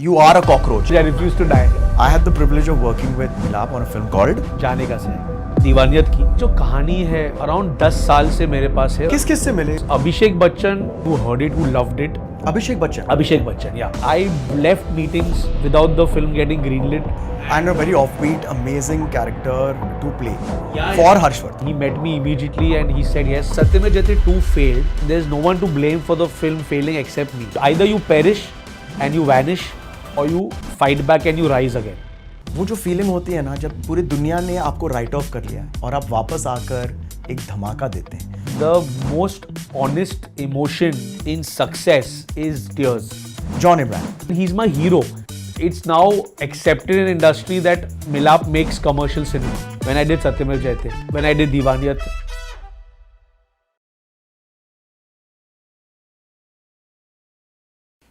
You are a cockroach. I refuse to die. I had the privilege of working with Milap on a film called जाने का से दीवानियत की जो कहानी है around 10 साल से मेरे पास है. किस किस से मिले? Abhishek Bachchan, who heard it, who loved it. Abhishek Bachchan, yeah. I left meetings without the film getting greenlit. And a very offbeat, amazing character to play Yeah, for Harshvardhan. He met me immediately and he said, yes, Satyamej Jayate 2 failed. There's no one to blame for the film failing except me. Either you perish and you vanish or you fight back and you rise again. वो जो feeling होती है ना जब पूरी दुनिया ने आपको राइट ऑफ कर लिया है और आप वापस आकर एक धमाका देते हैं. The most honest emotion in success is tears. John Abraham. He's my hero. It's now accepted in industry that Milap makes commercial cinema. When I did Satyamej Jayate, when I did Divaniyat.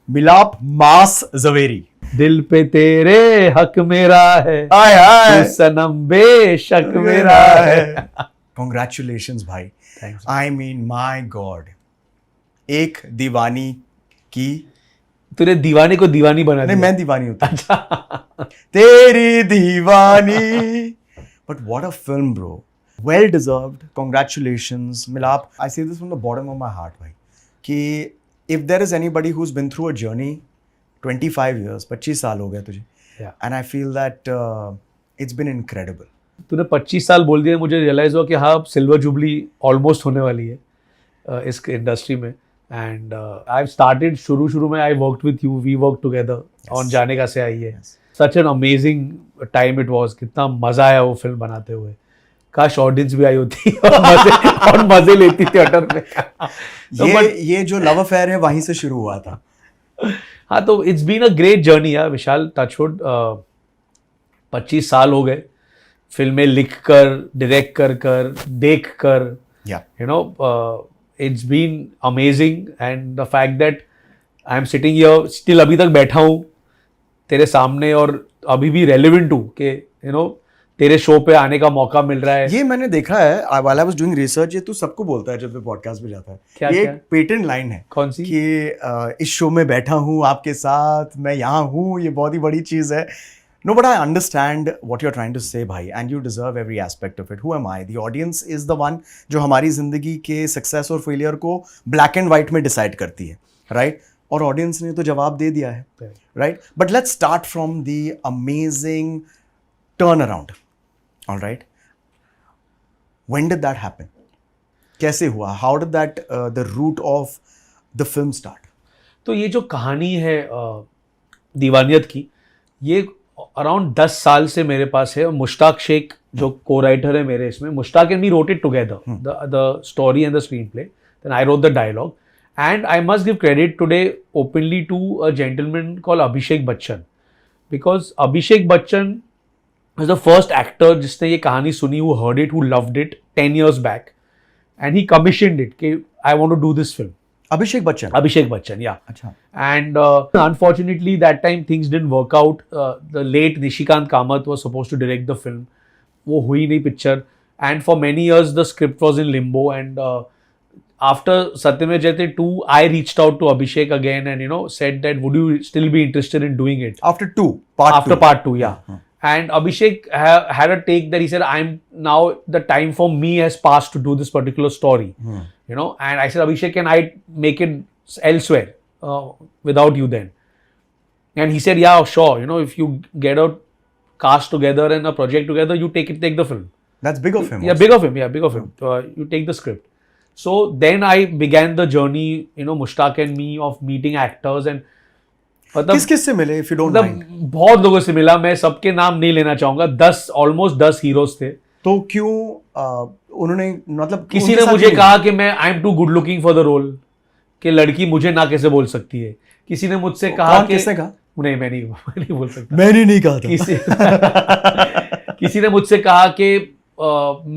Milap Mass Zaveri. दिल पे तेरे हक मेरा है, आय आय तू सनम बेशक मेरा है. Congratulations भाई. Thanks. I mean my God. एक दीवानी की तूने दीवाने को दीवानी बना नहीं दिया. मैं दीवानी होता तेरी दीवानी. But what a film, bro. Well deserved. Congratulations, Milap. I say this from the bottom of my heart, भाई. कि if there is anybody who's been through a journey, 25 years, 25 साल हो गए तुझे. Yeah. And I feel that it's been incredible. तूने 25 साल बोल दिया, मुझे रियलाइज हुआ कि हाँ सिल्वर जुबली ऑलमोस्ट होने वाली है इस इंडस्ट्री में. एंड आई स्टार्टेड शुरू में I worked with you, we work together on Jaane Ka Se Aayi Hai. Such an amazing time it was. कितना मजा आया वो फिल्म बनाते हुए. काश ऑडियंस भी आई होती और मजे लेती थी थिएटर में. ये जो लव अफेयर है वहीं से शुरू हुआ था. हाँ तो it's been a great journey यार विशाल. टचवुड 25 साल हो गए फिल्में लिख कर, डायरेक्ट कर देख कर. Yeah. You know, it's been amazing and the fact that I am sitting here still अभी तक बैठा हूँ तेरे सामने और अभी भी relevant हूँ कि you know तेरे शो पे आने का मौका मिल रहा है. ये मैंने देखा है while I was doing research. ये तू सबको बोलता है जब तू पॉडकास्ट पे जाता है. क्या ये क्या? एक पेटेंट लाइन है. कौन सी? कि इस शो में बैठा हूँ आपके साथ, मैं यहाँ हूँ, ये बहुत ही बड़ी चीज़ है. No, but I understand what you're trying to say, भाई, and you deserve every aspect of it. Who am I? The audience is the one जो हमारी जिंदगी के सक्सेस और फेलियर को ब्लैक एंड वाइट में डिसाइड करती है, राइट? और ऑडियंस ने तो जवाब दे दिया है, right? But let's start from the amazing turn around. All right. When did that happen? कैसे हुआ? How did that the root of the film start? तो ये जो कहानी है दीवानियत की, ये अराउंड 10 साल से मेरे पास है. मुश्ताक शेख जो को राइटर है मेरे इसमें, Mushtaq and me wrote it together the story and the screenplay. Then I wrote the dialogue and I must give credit today openly to a gentleman called Abhishek Bachchan. Because Abhishek Bachchan is the first actor जिसने ये कहानी सुनी, who heard it, who loved it 10 years back and he commissioned it कि I want to do this film. Abhishek Bachchan, yeah. अच्छा. And unfortunately that time things didn't work out. The late Nishikant Kamath was supposed to direct the film. वो हुई नहीं picture and for many years the script was in limbo and after Satyamej Jayate 2 I reached out to Abhishek again and you know said that would you still be interested in doing it? After part 2, yeah. And Abhishek had a take that he said, I'm now the time for me has passed to do this particular story, you know. And I said, Abhishek, can I make it elsewhere without you then? And he said, yeah, sure. You know, if you get a cast together and a project together, you take the film. That's big of him. Yeah, big of him. You take the script. So then I began the journey, you know, Mushtaq and me of meeting actors and किस से मिले if you don't mind? बहुत लोगों से मिला. मैं सबके नाम नहीं लेना चाहूंगा. ऑलमोस्ट 10 हीरोज थे. तो क्यों उन्होंने मतलब किसी ने मुझे कहा कि मैं I am too good looking for the role, कि लड़की मुझे ना कैसे बोल सकती है. किसी ने मुझसे कहा कि किसने कहा? नहीं मैं नहीं बोल सकता. मैंने नहीं कहा था. किसी ने मुझसे कहा कि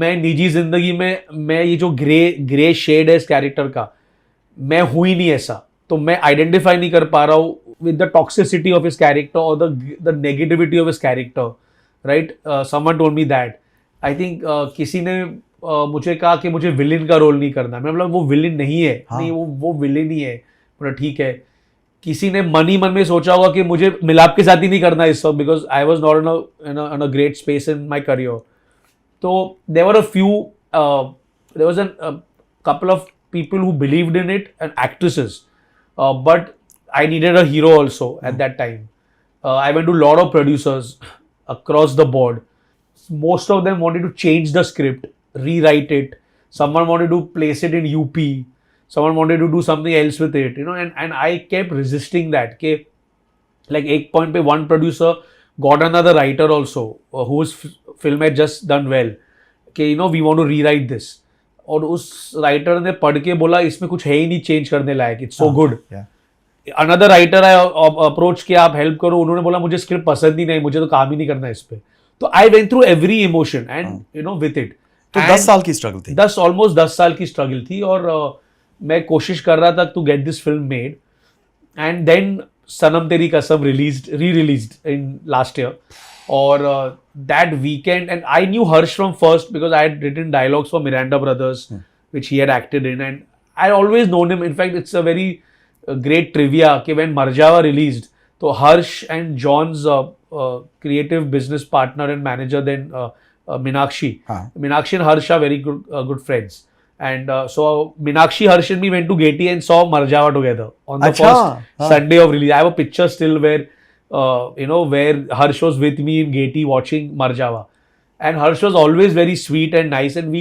मैं निजी जिंदगी में मैं ये जो ग्रे शेड है इस कैरेक्टर का, मैं हूं ही नहीं ऐसा, तो मैं आइडेंटिफाई नहीं कर पा रहा हूँ with the toxicity of his character or the negativity of his character, right? Someone told me that. I think किसी ने मुझे कहा कि मुझे विलेन का रोल नहीं करना. मैं बोला वो विलेन नहीं है. हाँ. नहीं वो विलेन ही है. बोला ठीक है. किसी ने मन ही मन में सोचा होगा कि मुझे मिलाप के साथ ही नहीं करना इस वक्त, because I was not in a great space in my career. तो there were a few, there was a couple of people who believed in it and actresses, but I needed a hero also at that time. I went to a lot of producers across the board. Most of them wanted to change the script, rewrite it. Someone wanted to place it in UP. Someone wanted to do something else with it, and I kept resisting that. Okay, like एक point पे one producer got another writer also whose film had just done well. Okay, we want to rewrite this. और उस writer ने पढ़ के बोला इसमें कुछ है ही नहीं चेंज करने लायक, it's so good. Another writer है अप्रोच किया, आप हेल्प करो, उन्होंने बोला मुझे स्क्रिप्ट पसंद ही नहीं, मुझे तो काम ही नहीं करना इस पे. तो I went through every emotion and with it. तो 10 साल की स्ट्रगल थी. ऑलमोस्ट 10 साल की स्ट्रगल थी. और मैं कोशिश कर रहा था to get this film made. And then Sanam Teri Kasam री-released in last year. Or that weekend, and I knew Harsh from first because I had written dialogues for Miranda Brothers, which he had acted in, and I had always known him. In fact, it's a very great trivia कि when Marjava released, तो Harsh and John's creative business partner and manager then Meenakshi. Meenakshi and Harsh are very good friends. And so Meenakshi, Harsh and me went to Getty and saw Marjava together on the first Sunday of release. I have a picture still where where Harsh was with me in Getty watching Marjava. And Harsh was always very sweet and nice. And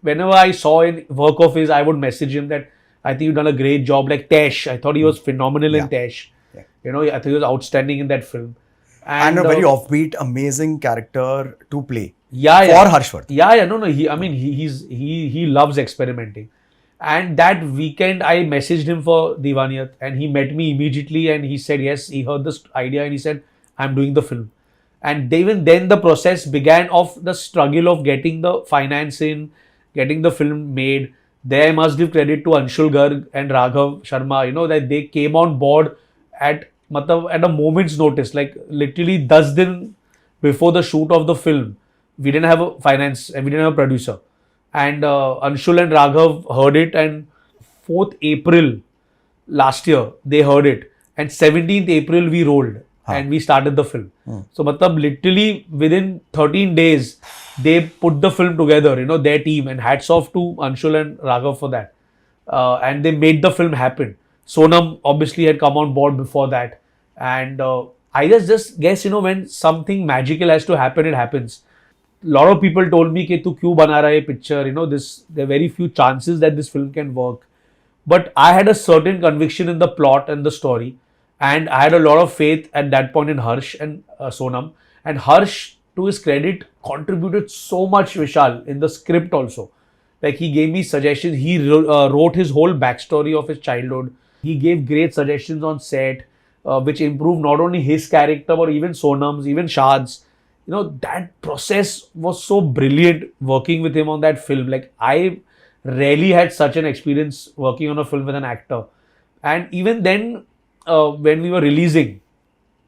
whenever I saw in work of his, I would message him that I think you've done a great job. Like Tesh, I thought he was phenomenal in Tesh. I thought he was outstanding in that film. And a very offbeat, amazing character to play. For Harshvardhan. No. He loves experimenting. And that weekend, I messaged him for Divaniyat, and he met me immediately, and he said yes, he heard this idea, and he said, I'm doing the film. And even then, the process began of the struggle of getting the finance in, getting the film made. There I must give credit to Anshul Garg and Raghav Sharma, that they came on board at a moment's notice, like literally 10 din before the shoot of the film. We didn't have a finance and we didn't have a producer. And Anshul and Raghav heard it, and 4th April last year they heard it, and 17th April we rolled and we started the film. So literally within 13 days they put the film together, their team, and hats off to Anshul and Raghav for that. And they made the film happen. Sonam obviously had come on board before that, and I just guess when something magical has to happen, it happens. Lot of people told me कि तू क्यों बना रहा है picture, there are very few chances that this film can work. But I had a certain conviction in the plot and the story, and I had a lot of faith at that point in Harsh and Sonam. And Harsh, to his credit, contributed so much, Vishal, in the script also. Like he gave me suggestions. He wrote his whole backstory of his childhood. He gave great suggestions on set, which improved not only his character but even Sonam's, even Shad's. That process was so brilliant working with him on that film. Like I rarely had such an experience working on a film with an actor. And even then, when we were releasing,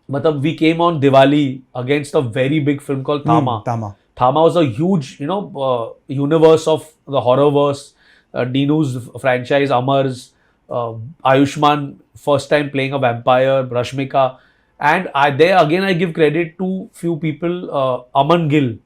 we came on Diwali against a very big film called Thama. Thama was a huge, universe of the horrorverse. Dinu's franchise, Amar's, Ayushmann, first time playing a vampire, Rashmika. And I give credit to few people, Aman Gill.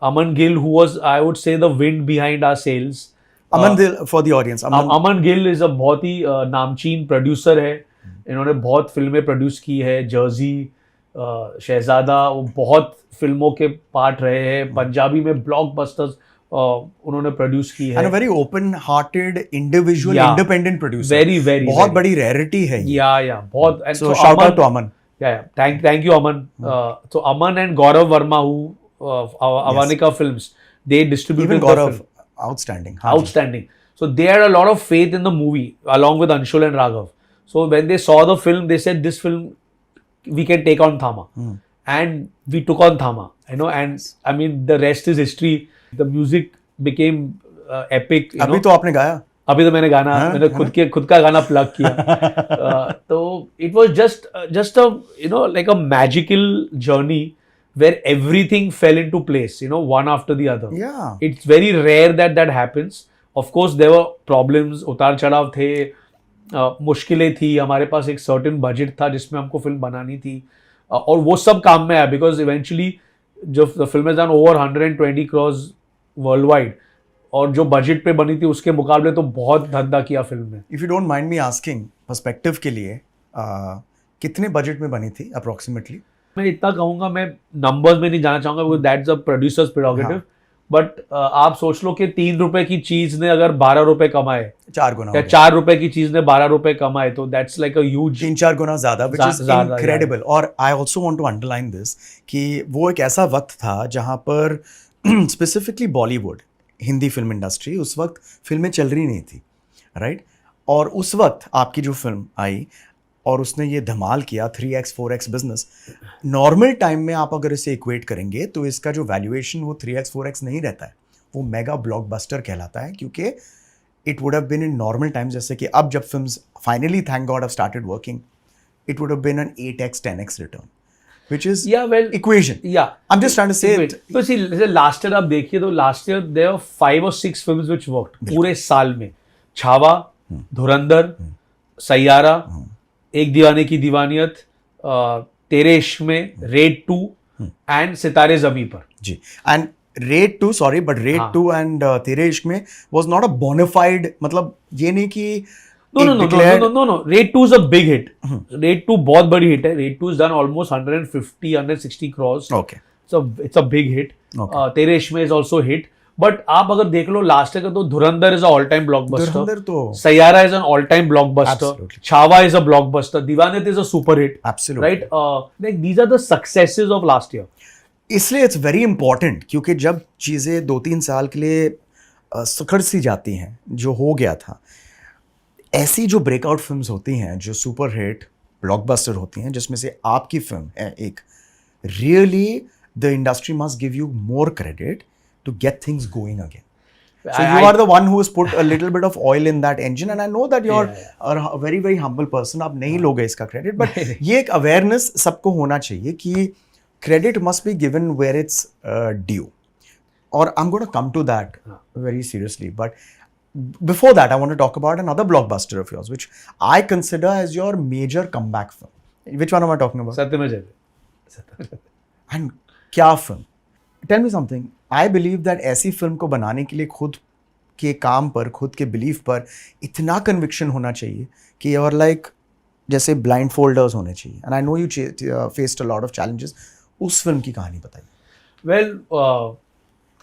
Aman Gill, who was, I would say, the wind behind our sails. Aman Gill, for the audience. Aman Gill is a बहुत ही नामचीन producer है. इन्होंने बहुत फिल्में produce की है. Jersey, शहजादा, वो बहुत फिल्मों के पार्ट रहे हैं. पंजाबी में blockbusters उन्होंने प्रोड्यूस की है. And a very open-hearted, individual, independent producer. Very, very. बहुत बड़ी rarity है. Yeah, बहुत. And so shout out to Aman. Yeah. Thank you, Aman. So Aman and Gaurav Verma, who Avanika Films, they distributed even Gaurav, the film. Outstanding. So they had a lot of faith in the movie, along with Anshul and Raghav. So when they saw the film, they said, this film, we can take on Thama. And we took on Thama, and I mean, the rest is history. The music became epic. अभी तो आपने गाया. अभी तो मैंने मैंने खुद का गाना प्लग किया. तो it was just a like a magical journey where everything fell into place, one after the other. Yeah. It's very rare that happens. Of course, there were problems, उतार चढ़ाव थे. मुश्किलें थी, हमारे पास एक सर्टेन बजट था जिसमें हमको फिल्म बनानी थी, और वो सब काम में आया बिकॉज इवेंचुअली जो film is done over 120 crores world wide, और जो बजट पे बनी थी उसके मुकाबले तो बहुत धंधा किया फिल्म में। If you don't mind me asking, perspective के लिए कितने बजट में बनी थी अप्रोक्सीमेटली? मैं इतना कहूंगा, मैं नंबर्स में नहीं जाना चाहूंगा because that's a producers prerogative, but आप सोच लो कि 3 रुपए की चीज ने अगर 12 रुपए कमाए, 4 गुना या 4 रुपए की चीज ने 12 रुपए कमाए, तो दैट्स लाइक अ ह्यूज, 3-4 गुना ज्यादा, विच इज ज्यादा, इनक्रेडिबल। और I also want to underline this कि वो एक ऐसा वक्त था जहां पर specifically Bollywood, Hindi film industry, उस वक्त फिल्में चल रही नहीं थी, राइट? और उस वक्त आपकी जो फिल्म आई और उसने ये धमाल किया, 3x 4x business. Normal time में आप अगर इसे इक्वेट करेंगे तो इसका जो वैल्यूएशन वो 3x 4x नहीं रहता है, वो मेगा ब्लॉकबस्टर कहलाता है, क्योंकि it would have been in normal times, जैसे कि अब जब films finally thank God have started working, it would have been an 8x 10x return, which is equation. Yeah, I'm just trying to say it. तो see, last year आप देखिए तो last year there were 5 or 6 films which worked पूरे साल में। छावा, धुरंधर, सैयारा, एक दीवाने की दीवानियत, तेरे इश्क में, रेड 2 एंड सितारे ज़मीं पर। जी, and red 2, sorry, but red 2 and तेरे इश्क में was not a bona fide, मतलब ये नहीं कि No. Raid 2 is a big hit. Raid 2 बहुत बड़ी hit है। Raid 2 has done almost 150-160 crores. Okay. It's a big hit. Okay. तेरे इश्क में is also hit. But आप अगर देख लो लास्ट का तो धुरंधर is a all time blockbuster. Dhurandhar तो Saiyaara is an all time blockbuster. Absolutely. Chhaava is a blockbuster. Deewaniyat is a super hit. Absolutely. Right? Like these are the successes of last year. इसलिए it's very important, क्योंकि जब चीज़ें 2-3 साल के लिए सुखड़ सी जाती हैं, जो हो गया था, ऐसी जो ब्रेकआउट फिल्म्स होती हैं, जो सुपर हिट ब्लॉकबस्टर होती हैं, जिसमें से आपकी फिल्म है एक, really the industry must give you more credit to get things going again. So you are the one who has put a little bit of oil in that engine, and I know that you're a very very humble person. आप नहीं लोगे इसका credit, but ये एक awareness सबको होना चाहिए कि credit must be given where it's due. Or I'm going to come to that very seriously. But before that, I want to talk about another blockbuster of yours, which I consider as your major comeback film. Which one am I talking about? सत्यमेव जयते। And क्या film? Tell me something. I believe that ऐसी film को बनाने के लिए खुद के काम पर, खुद के बिलीफ पर इतना कन्विक्शन होना चाहिए कि you're like, जैसे ब्लाइंड फोल्डर्स होने चाहिए. And I know you faced a lot of challenges. उस फिल्म की कहानी बताइए. वेल,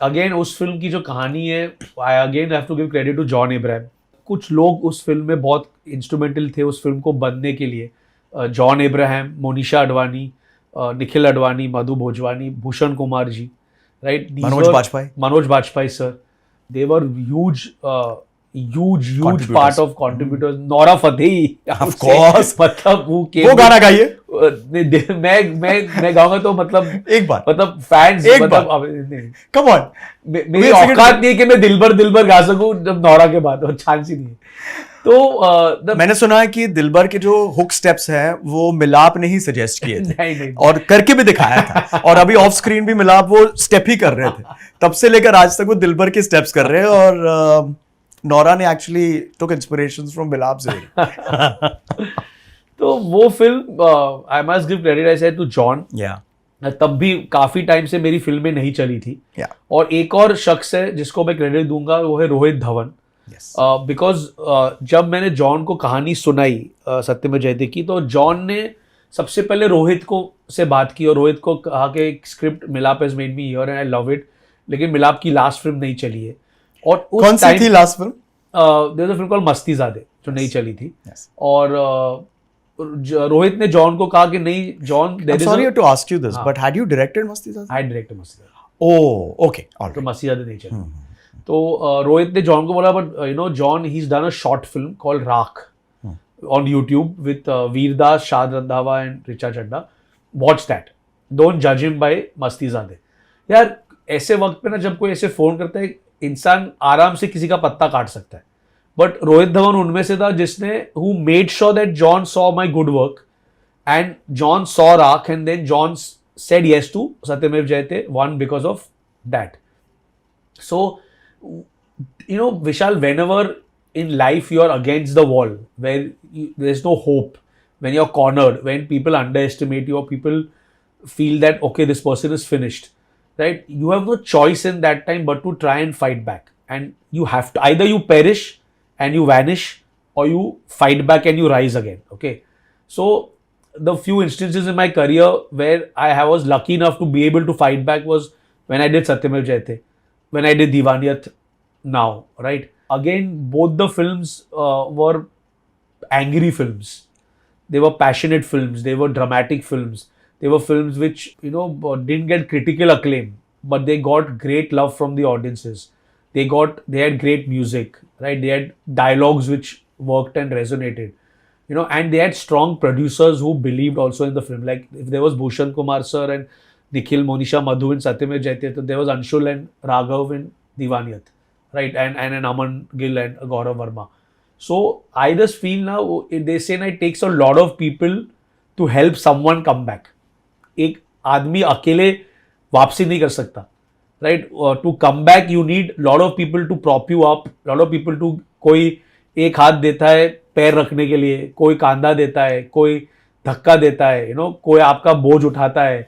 अगेन उस फिल्म की जो कहानी है, I again have to give credit to John Abraham. कुछ लोग उस फिल्म में बहुत इंस्ट्रूमेंटल थे उस फिल्म को बनने के लिए. John Abraham, Monisha Advani, Nikhil Advani, Madhu Bhojwani, Bhushan Kumar ji, right, Manoj Bajpayee sir, they were huge part of contributors. Nora Fatehi, of course, मतलब वो गाना गाइए. मैं गाऊंगा तो मतलब एक बार, मतलब फैंस, मतलब कम ऑन, मेरी औकात नहीं है कि मैं दिलबर गा सकूं जब नोरा के बाद, और चांस ही नहीं है. तो मैंने सुना है कि दिलबर के जो हुक स्टेप्स हैं वो मिलाप ने ही सजेस्ट किए थे. नहीं. और करके भी दिखाया था, और अभी ऑफ स्क्रीन भी मिलाप वो स्टेप ही कर रहे थे. तब से लेकर आज तक वो दिलबर के स्टेप्स कर रहे हैं, और नोरा ने एक्चुअली टुक इंस्पिरेशंस फ्रॉम मिलाप से. तो वो film, I must give credit, I said to John. तब भी काफी टाइम से मेरी फिल्में नहीं चली थी. और एक और शख्स है जिसको मैं क्रेडिट दूंगा, वो है रोहित धवन. बिकॉज जब मैंने जॉन को कहानी सुनाई सत्यमेव जयते की, तो जॉन ने सबसे पहले रोहित को से बात की और रोहित को कहा कि एक स्क्रिप्ट मिलाप has made me here and I love it, लेकिन मिलाप की लास्ट फिल्म नहीं चली है. और कौन सी थी last film? There is a film called Mastizaade जो नहीं चली थी. और रोहित ने जॉन को कहा कि नहीं John, sorry to ask you this, but had you directed Mastizaade? I directed Mastizaade. Oh, okay, alright. तो मस्तीज़ादे नहीं चली. तो रोहित ने जॉन को बोला, but you know John, he is done a short film called Raakh on YouTube with Vir Das, Shaad Randhawa and Richa Chadha. Watch that, don't जज him by Mastizaade. यार ऐसे वक्त पे ना जब कोई ऐसे फोन करता है, इंसान आराम से किसी का पत्ता काट सकता है. बट रोहित धवन उनमें से था जिसने who made sure that John saw my good work and John saw Raakh, and then John said yes to Satyamev Jayate one because of that. So you know, Vishal, whenever in life you're against the wall, where there's no hope, when you're cornered, when people underestimate you, or people feel that okay, this person is finished, right? You have no choice in that time but to try and fight back, and you have to, either you perish and you vanish, or you fight back and you rise again. Okay, so the few instances in my career where I was lucky enough to be able to fight back was when I did Satyamev Jayate, when I did Divaniyat now, right? Again, both the films were angry films. They were passionate films. They were dramatic films. They were films which, didn't get critical acclaim, but they got great love from the audiences. They had great music, right? They had dialogues which worked and resonated, and they had strong producers who believed also in the film. Like if there was Bhushan Kumar sir and Nikhil Monisha Madhu in Satyamev Jayate, there was Anshul and Raghav in Divaniyat, right? And an Aman Gill and Gaurav Verma. So I just feel now, they say now it takes a lot of people to help someone come back. एक आदमी अकेले वापसी नहीं कर सकता, right? To come back you need lot of people to prop you up, lot of people to, कोई एक हाथ देता है पैर रखने के लिए, कोई कांधा देता है, कोई धक्का देता है, कोई आपका बोझ उठाता है,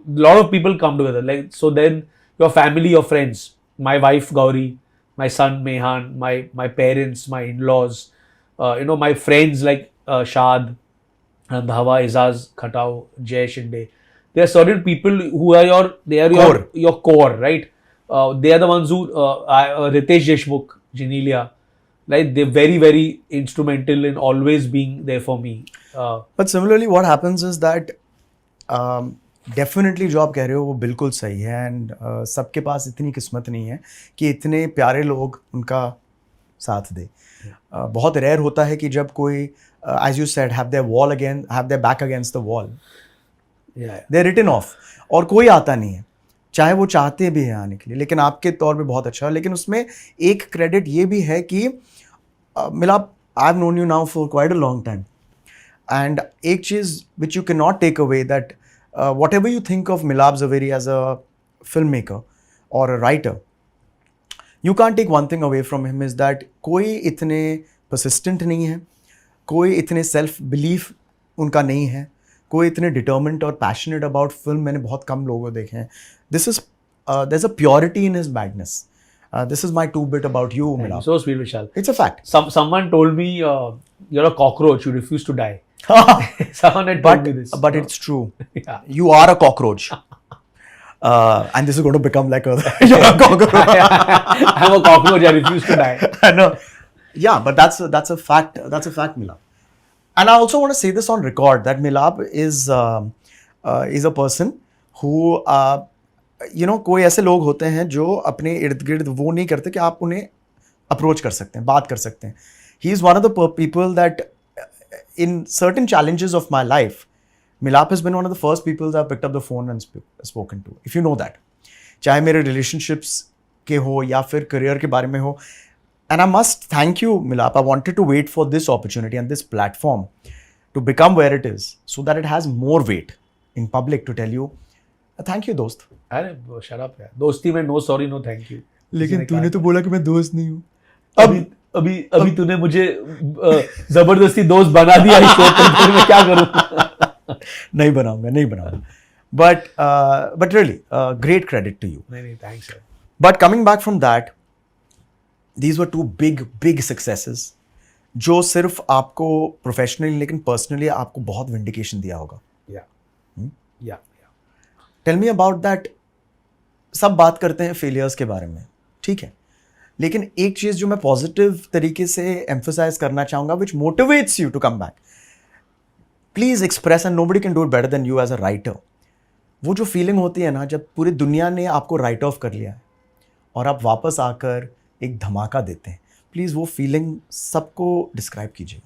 lot of people come together, like, so then your family, your friends, my wife Gauri, my son Mehan, my parents, my in-laws, my friends like Shad, Randhawa, Izaz Khatau, Jay Shinde. There are certain people who are your core, right? They are the ones who, Ritesh Deshmukh, Genelia, like they're very, very instrumental in always being there for me. But similarly, what happens is that definitely जो आप कह रहे हो वो बिल्कुल सही है, and सबके पास इतनी किस्मत नहीं है कि इतने प्यारे लोग उनका साथ दे. बहुत रेयर होता है कि जब कोई, as you said, have their back against the wall, they written off, और कोई आता नहीं है, चाहे वो चाहते भी हैं आने के लिए. लेकिन आपके तौर पे बहुत अच्छा. लेकिन उसमें एक क्रेडिट ये भी है कि Milap, I have known you now for quite a long time, and एक चीज़ which you can not take away, that whatever you think of Milab Zaveri as a filmmaker or a writer, you can't take one thing away from him, is that कोई इतने persistent नहीं है, कोई इतने self belief उनका नहीं है, कोई इतने determined और passionate about film मैंने बहुत कम लोगों देखे हैं. This is there's a purity in his madness. This is my two bit about you, Milab. So sweet, Vishal. It's a fact. Someone told me you're a cockroach, you refuse to die. Someone had told me this. But it's true. Yeah. You are a cockroach. And this is going to become like you're a cockroach. I'm a cockroach, I refuse to die. No. Yeah, but that's a fact. That's a fact, Milab. And I also want to say this on record, that Milab is a person who, कोई ऐसे लोग होते हैं जो अपने इर्द गिर्द वो नहीं करते कि आप उन्हें अप्रोच कर सकते हैं, बात कर सकते हैं. He is one of the people that in certain challenges of my life, Milap has been one of the first people that I've picked up the phone and spoken to, if you know that. चाहे मेरे relationships के हो या फिर career के बारे में हो. And I must thank you, Milap. I wanted to wait for this opportunity and this platform to become where it is, so that it has more weight in public to tell you, thank you, दोस्त. अरे shut up यार, दोस्ती में no sorry no thank you. लेकिन तूने तो बोला कि मैं दोस्त नहीं हूँ. अभी तूने मुझे जबरदस्ती दोस्त बना दिया इस शो पे, मैं क्या करूं? नहीं बनाऊंगा. But really, great credit to you. नहीं, thanks sir. But coming back from that, these were two big successes जो सिर्फ आपको प्रोफेशनली लेकिन पर्सनली आपको बहुत विंडिकेशन दिया होगा. Yeah. Tell me about that. सब बात करते हैं फेलियर्स के बारे में, ठीक है, लेकिन एक चीज़ जो मैं पॉजिटिव तरीके से एम्फसाइज करना चाहूँगा, which motivates you to come back, please express, and nobody can do it better than you as a writer. वो जो फीलिंग होती है ना, जब पूरी दुनिया ने आपको राइट ऑफ कर लिया है और आप वापस आकर एक धमाका देते हैं, प्लीज़ वो फीलिंग सबको डिस्क्राइब कीजिए.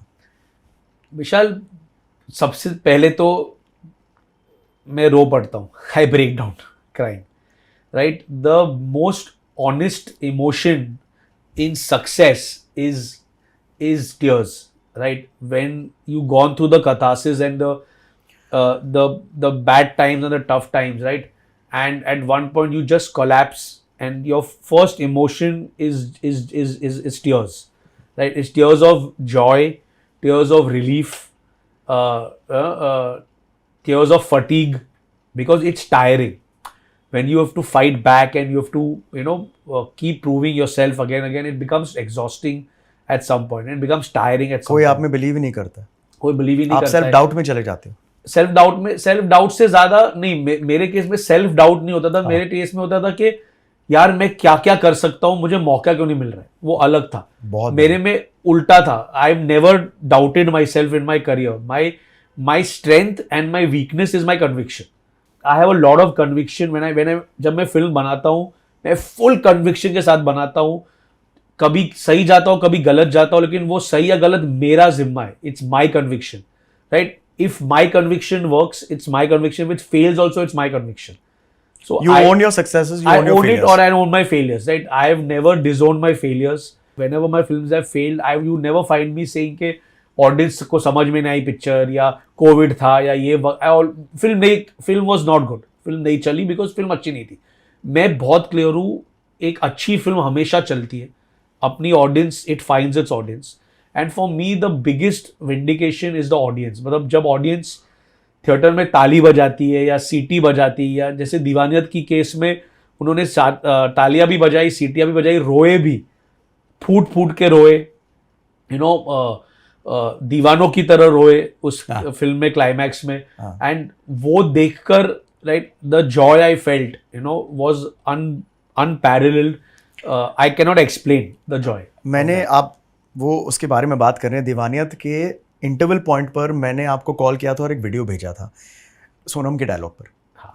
विशाल, सबसे पहले तो मैं रो पड़ता हूँ, I break down crying, right. The most honest emotion in success is tears, right? When you gone through the catharsis and the bad times and the tough times, right? And at one point you just collapse and your first emotion is tears, right? It's tears of joy, tears of relief, uh, uh, uh, tears of fatigue, because it's tiring when you have to fight back and you have to keep proving yourself again and again. It becomes exhausting at some point and it becomes tiring at some कोई point. आप में believe ही नहीं करता, कोई believe ही नहीं आप करता self है. डाउट में चले जाते हो. सेल्फ डाउट से ज्यादा नहीं, मेरे केस में सेल्फ डाउट नहीं होता था. मेरे केस में होता था कि यार मैं क्या क्या कर सकता हूं, मुझे मौका क्यों नहीं मिल रहा है. वो अलग था. बहुत मेरे में उल्टा था. I have never doubted my self in my career. My strength and my weakness is my conviction. I have a lot of conviction. जब मैं फिल्म बनाता हूं, मैं फुल कन्विक्शन के साथ बनाता हूं. कभी सही जाता हूं, कभी गलत जाता हूं, लेकिन वो सही या गलत मेरा जिम्मा है. It's my conviction, right? If my conviction works, it's my conviction. If it fails also, it's my conviction. So You own your successes, you I own your own it, failures. or I own my failures, right? I have never disowned my failures. Whenever my films have failed, you never find me saying कि audience को समझ में नहीं आई picture, या Covid था, या ये film was not good. Film नहीं चली because फिल्म अच्छी नहीं थी. मैं बहुत क्लियर हूँ, एक अच्छी फिल्म हमेशा चलती है. अपनी audience, it finds it's audience. And for me the biggest vindication is the audience. मतलब जब ऑडियंस थिएटर में ताली बजाती है या सीटी बजाती है, या जैसे दीवानियत की केस में उन्होंने तालियां भी बजाई, सीटियां भी बजाई, रोए भी, फूट फूट के रोए, दीवानों की तरह रोए उस फिल्म में क्लाइमैक्स में. एंड वो देखकर, right, the Joy I felt was unparalleled. I can not explain the Joy. मैंने आप वो उसके बारे में बात कर रहे हैं, दीवानियत के इंटरवल पॉइंट पर मैंने आपको कॉल किया था और एक वीडियो भेजा था सोनम के डायलॉग पर.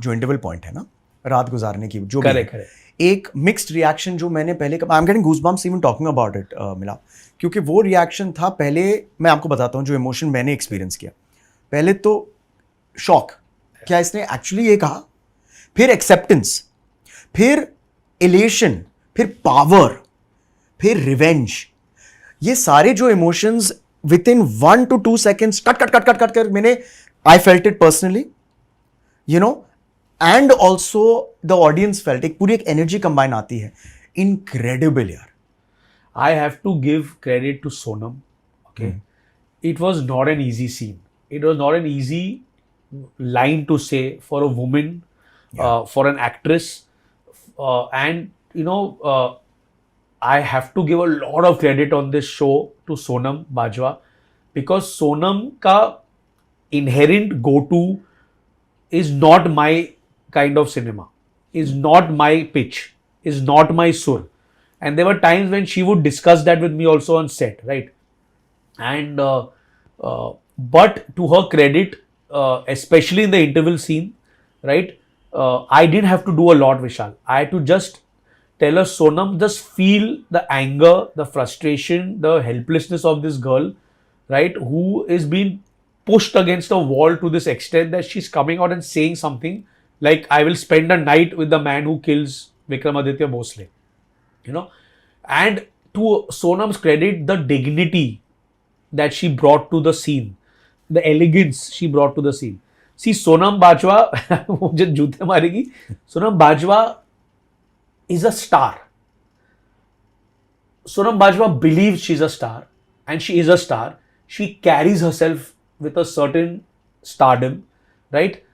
जो इंटरवल पॉइंट है ना, रात गुजारने की, जो करेक्ट, एक मिक्स्ड रिएक्शन जो मैंने पहले, I am getting goosebumps even talking about it, मिला. क्योंकि वो रिएक्शन था, पहले मैं आपको बताता हूँ जो इमोशन मैंने एक्सपीरियंस किया. पहले तो शॉक, क्या इसने एक्चुअली ये कहा, फिर एक्सेप्टेंस, फिर एलेशन, फिर पावर, फिर रिवेंज. ये सारे जो emotions with in 1 to 2 seconds cut cut cut cut cut कर मैंने, I felt it personally, and also the audience felt. एक पूरी एक एनर्जी कंबाइन आती है. इनक्रेडिबल यार. I have to give credit to Sonam. Okay, it was not an easy scene. It was not an easy line to say for a woman, for an actress, and I have to give a lot of credit on this show to Sonam Bajwa, because Sonam ka inherent go-to is not my kind of cinema, is not my pitch, is not my sur. And there were times when she would discuss that with me also on set, right? And but to her credit, especially in the interval scene, right, I didn't have to do a lot, Vishal. I had to just tell her, Sonam, just feel the anger, the frustration, the helplessness of this girl, right, who is being pushed against a wall to this extent that she's coming out and saying something like, I will spend a night with the man who kills Vikramaditya Bhosle. And to Sonam's credit, the dignity that she brought to the scene, the elegance she brought to the scene. See, Sonam Bajwa, mujhe joote maregi, Sonam Bajwa is a star. Sonam Bajwa believes she's a star, and she is a star. She carries herself with a certain stardom, right?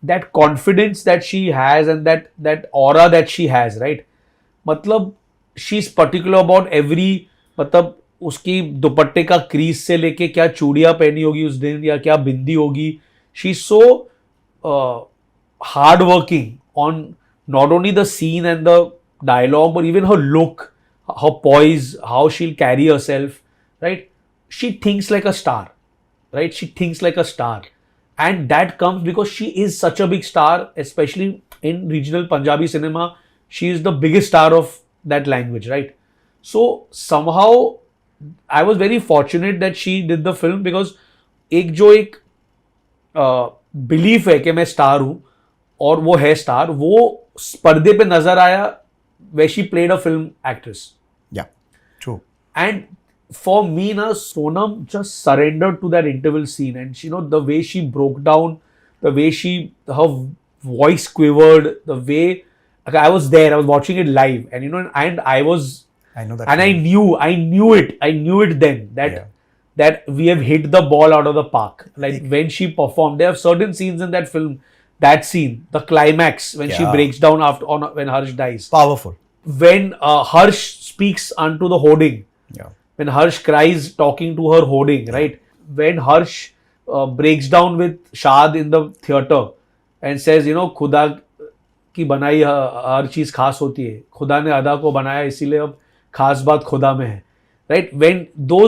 That confidence that she has, and that aura that she has, right? मतलब she's particular about every, मतलब उसकी दुपट्टे का crease से लेके क्या चूड़ियाँ पहनी होगी उस दिन, या क्या बिंदी होगी. She's so hard working on not only the scene and the dialogue, but even her look, her poise, how she'll carry herself, right? She thinks like a star, right? She thinks like a star. And that comes because she is such a big star, especially in regional Punjabi cinema. She is the biggest star of that language, right? So somehow I was very fortunate that she did the film, because एक जो एक belief है कि मैं star हूं और वो है स्टार, वो पर्दे पे नजर आया where she played a film actress. Yeah, true. And for me, na, Sonam just surrendered to that interval scene, and the way she broke down, the way her voice quivered, the way, I was there. I was watching it live, and and I was, I know that. and I knew it then that Yeah. that we have hit the ball out of the park. Like when she performed, there are certain scenes in that film. That scene, the climax when she Yeah. breaks down when Harsh dies, Powerful. when Harsh speaks unto the hoarding, Yeah. when Harsh cries talking to her hoarding, right? When Harsh breaks down with Shad in the theater and says, खुदा की बनाई हर चीज खास होती है, खुदा ने अदा को बनाया इसीलिए अब खास बात खुदा में है, right? When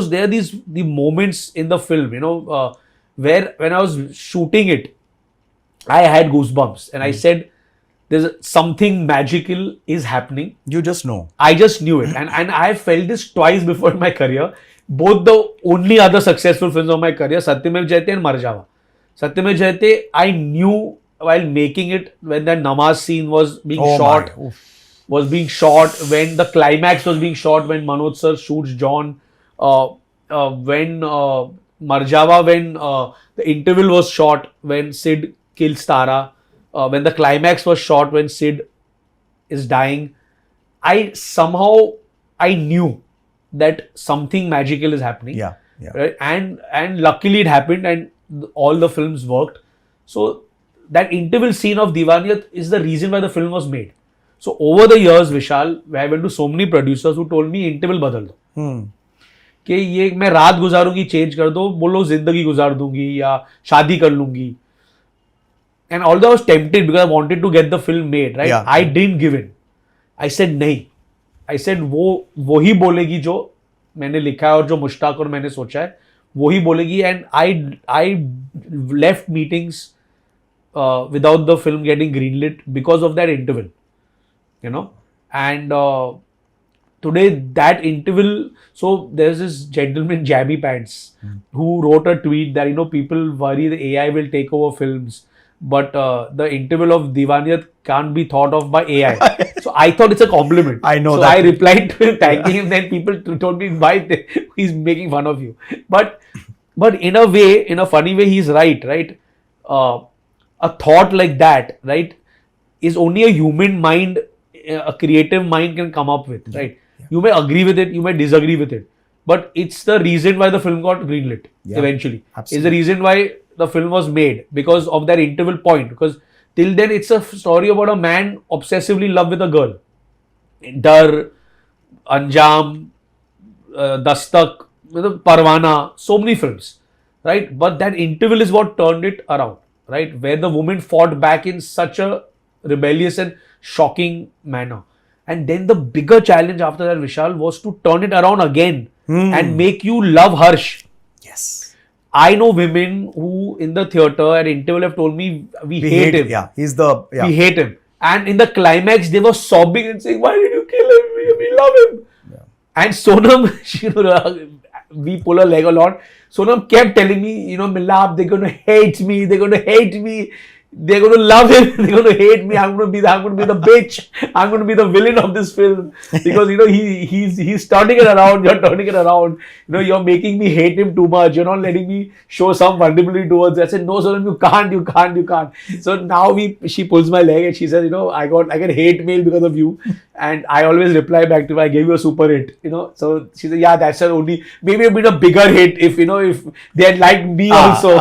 there are the moments in the film, where when I was shooting it, I had goosebumps and I said, there's something magical is happening. You just know. I just knew it. And I felt this twice before in my career. Both the only other successful films of my career, Satyamev Jayate and Marjava. Satyamev Jayate, I knew while making it, when that namaz scene was being Oh shot, my. Oof. when the climax was being shot, when Manoj sir shoots John, when Marjava, when the interval was shot, when Sid kills Tara, when the climax was shot, when Sid is dying, I knew that something magical is happening. Yeah. Yeah. Right? And luckily it happened, and all the films worked. So that interval scene of Divaniyat is the reason why the film was made. So over the years, Vishal, I went to so many producers who told me interval बदल दो, कि ये मैं रात गुजारूंगी change कर दो, बोलो जिंदगी गुजार दूंगी या शादी कर लूंगी. And although I was tempted because I wanted to get the film made, right? Yeah. I didn't give in. I said नहीं. I said वो ही बोलेगी जो मैंने लिखा है और जो मुश्ताक और मैंने सोचा है वो ही बोलेगी. And I left meetings without the film getting greenlit because of that interval, and today that interval, so there's this gentleman Jabby Pants who wrote a tweet that people worry the AI will take over films, but the interval of Divaniyat can't be thought of by AI. So I thought it's a compliment. I know so that. I replied to him thanking him. Then people told me why he's making fun of you, but in a way, in a funny way, he's right. A thought like that, right, is only a human mind, a creative mind can come up with, right? Yeah. You may agree with it, you may disagree with it, but it's the reason why the film got greenlit eventually. Absolutely. It's the reason why the film was made, because of that interval point. Because till then, it's a story about a man obsessively in love with a girl. Dar, Anjam, Dastak, Parwana, so many films, right? But that interval is what turned it around, right? Where the woman fought back in such a rebellious and shocking manner. And then the bigger challenge after that, Vishal, was to turn it around again and make you love Harsh. Yes. I know women who in the theatre at interval have told me, we hate him. Yeah. He's the. Yeah. We hate him. And in the climax, they were sobbing and saying, why did you kill him? We love him. Yeah. And Sonam, we pull her leg a lot. Sonam kept telling me, Milab, they're going to hate me. They're going to hate me. They're going to love him. They're going to hate me. I'm going to be the bitch. I'm going to be the villain of this film, because he's turning it around. You're turning it around. You're making me hate him too much. You're not letting me show some vulnerability towards it. I said, no, Sonam, you can't. So now she pulls my leg and she says, I get hate mail because of you, and I always reply back to her, I gave you a super hit. So she said, yeah, that's her only. Maybe a bit of bigger hit if they had liked me also.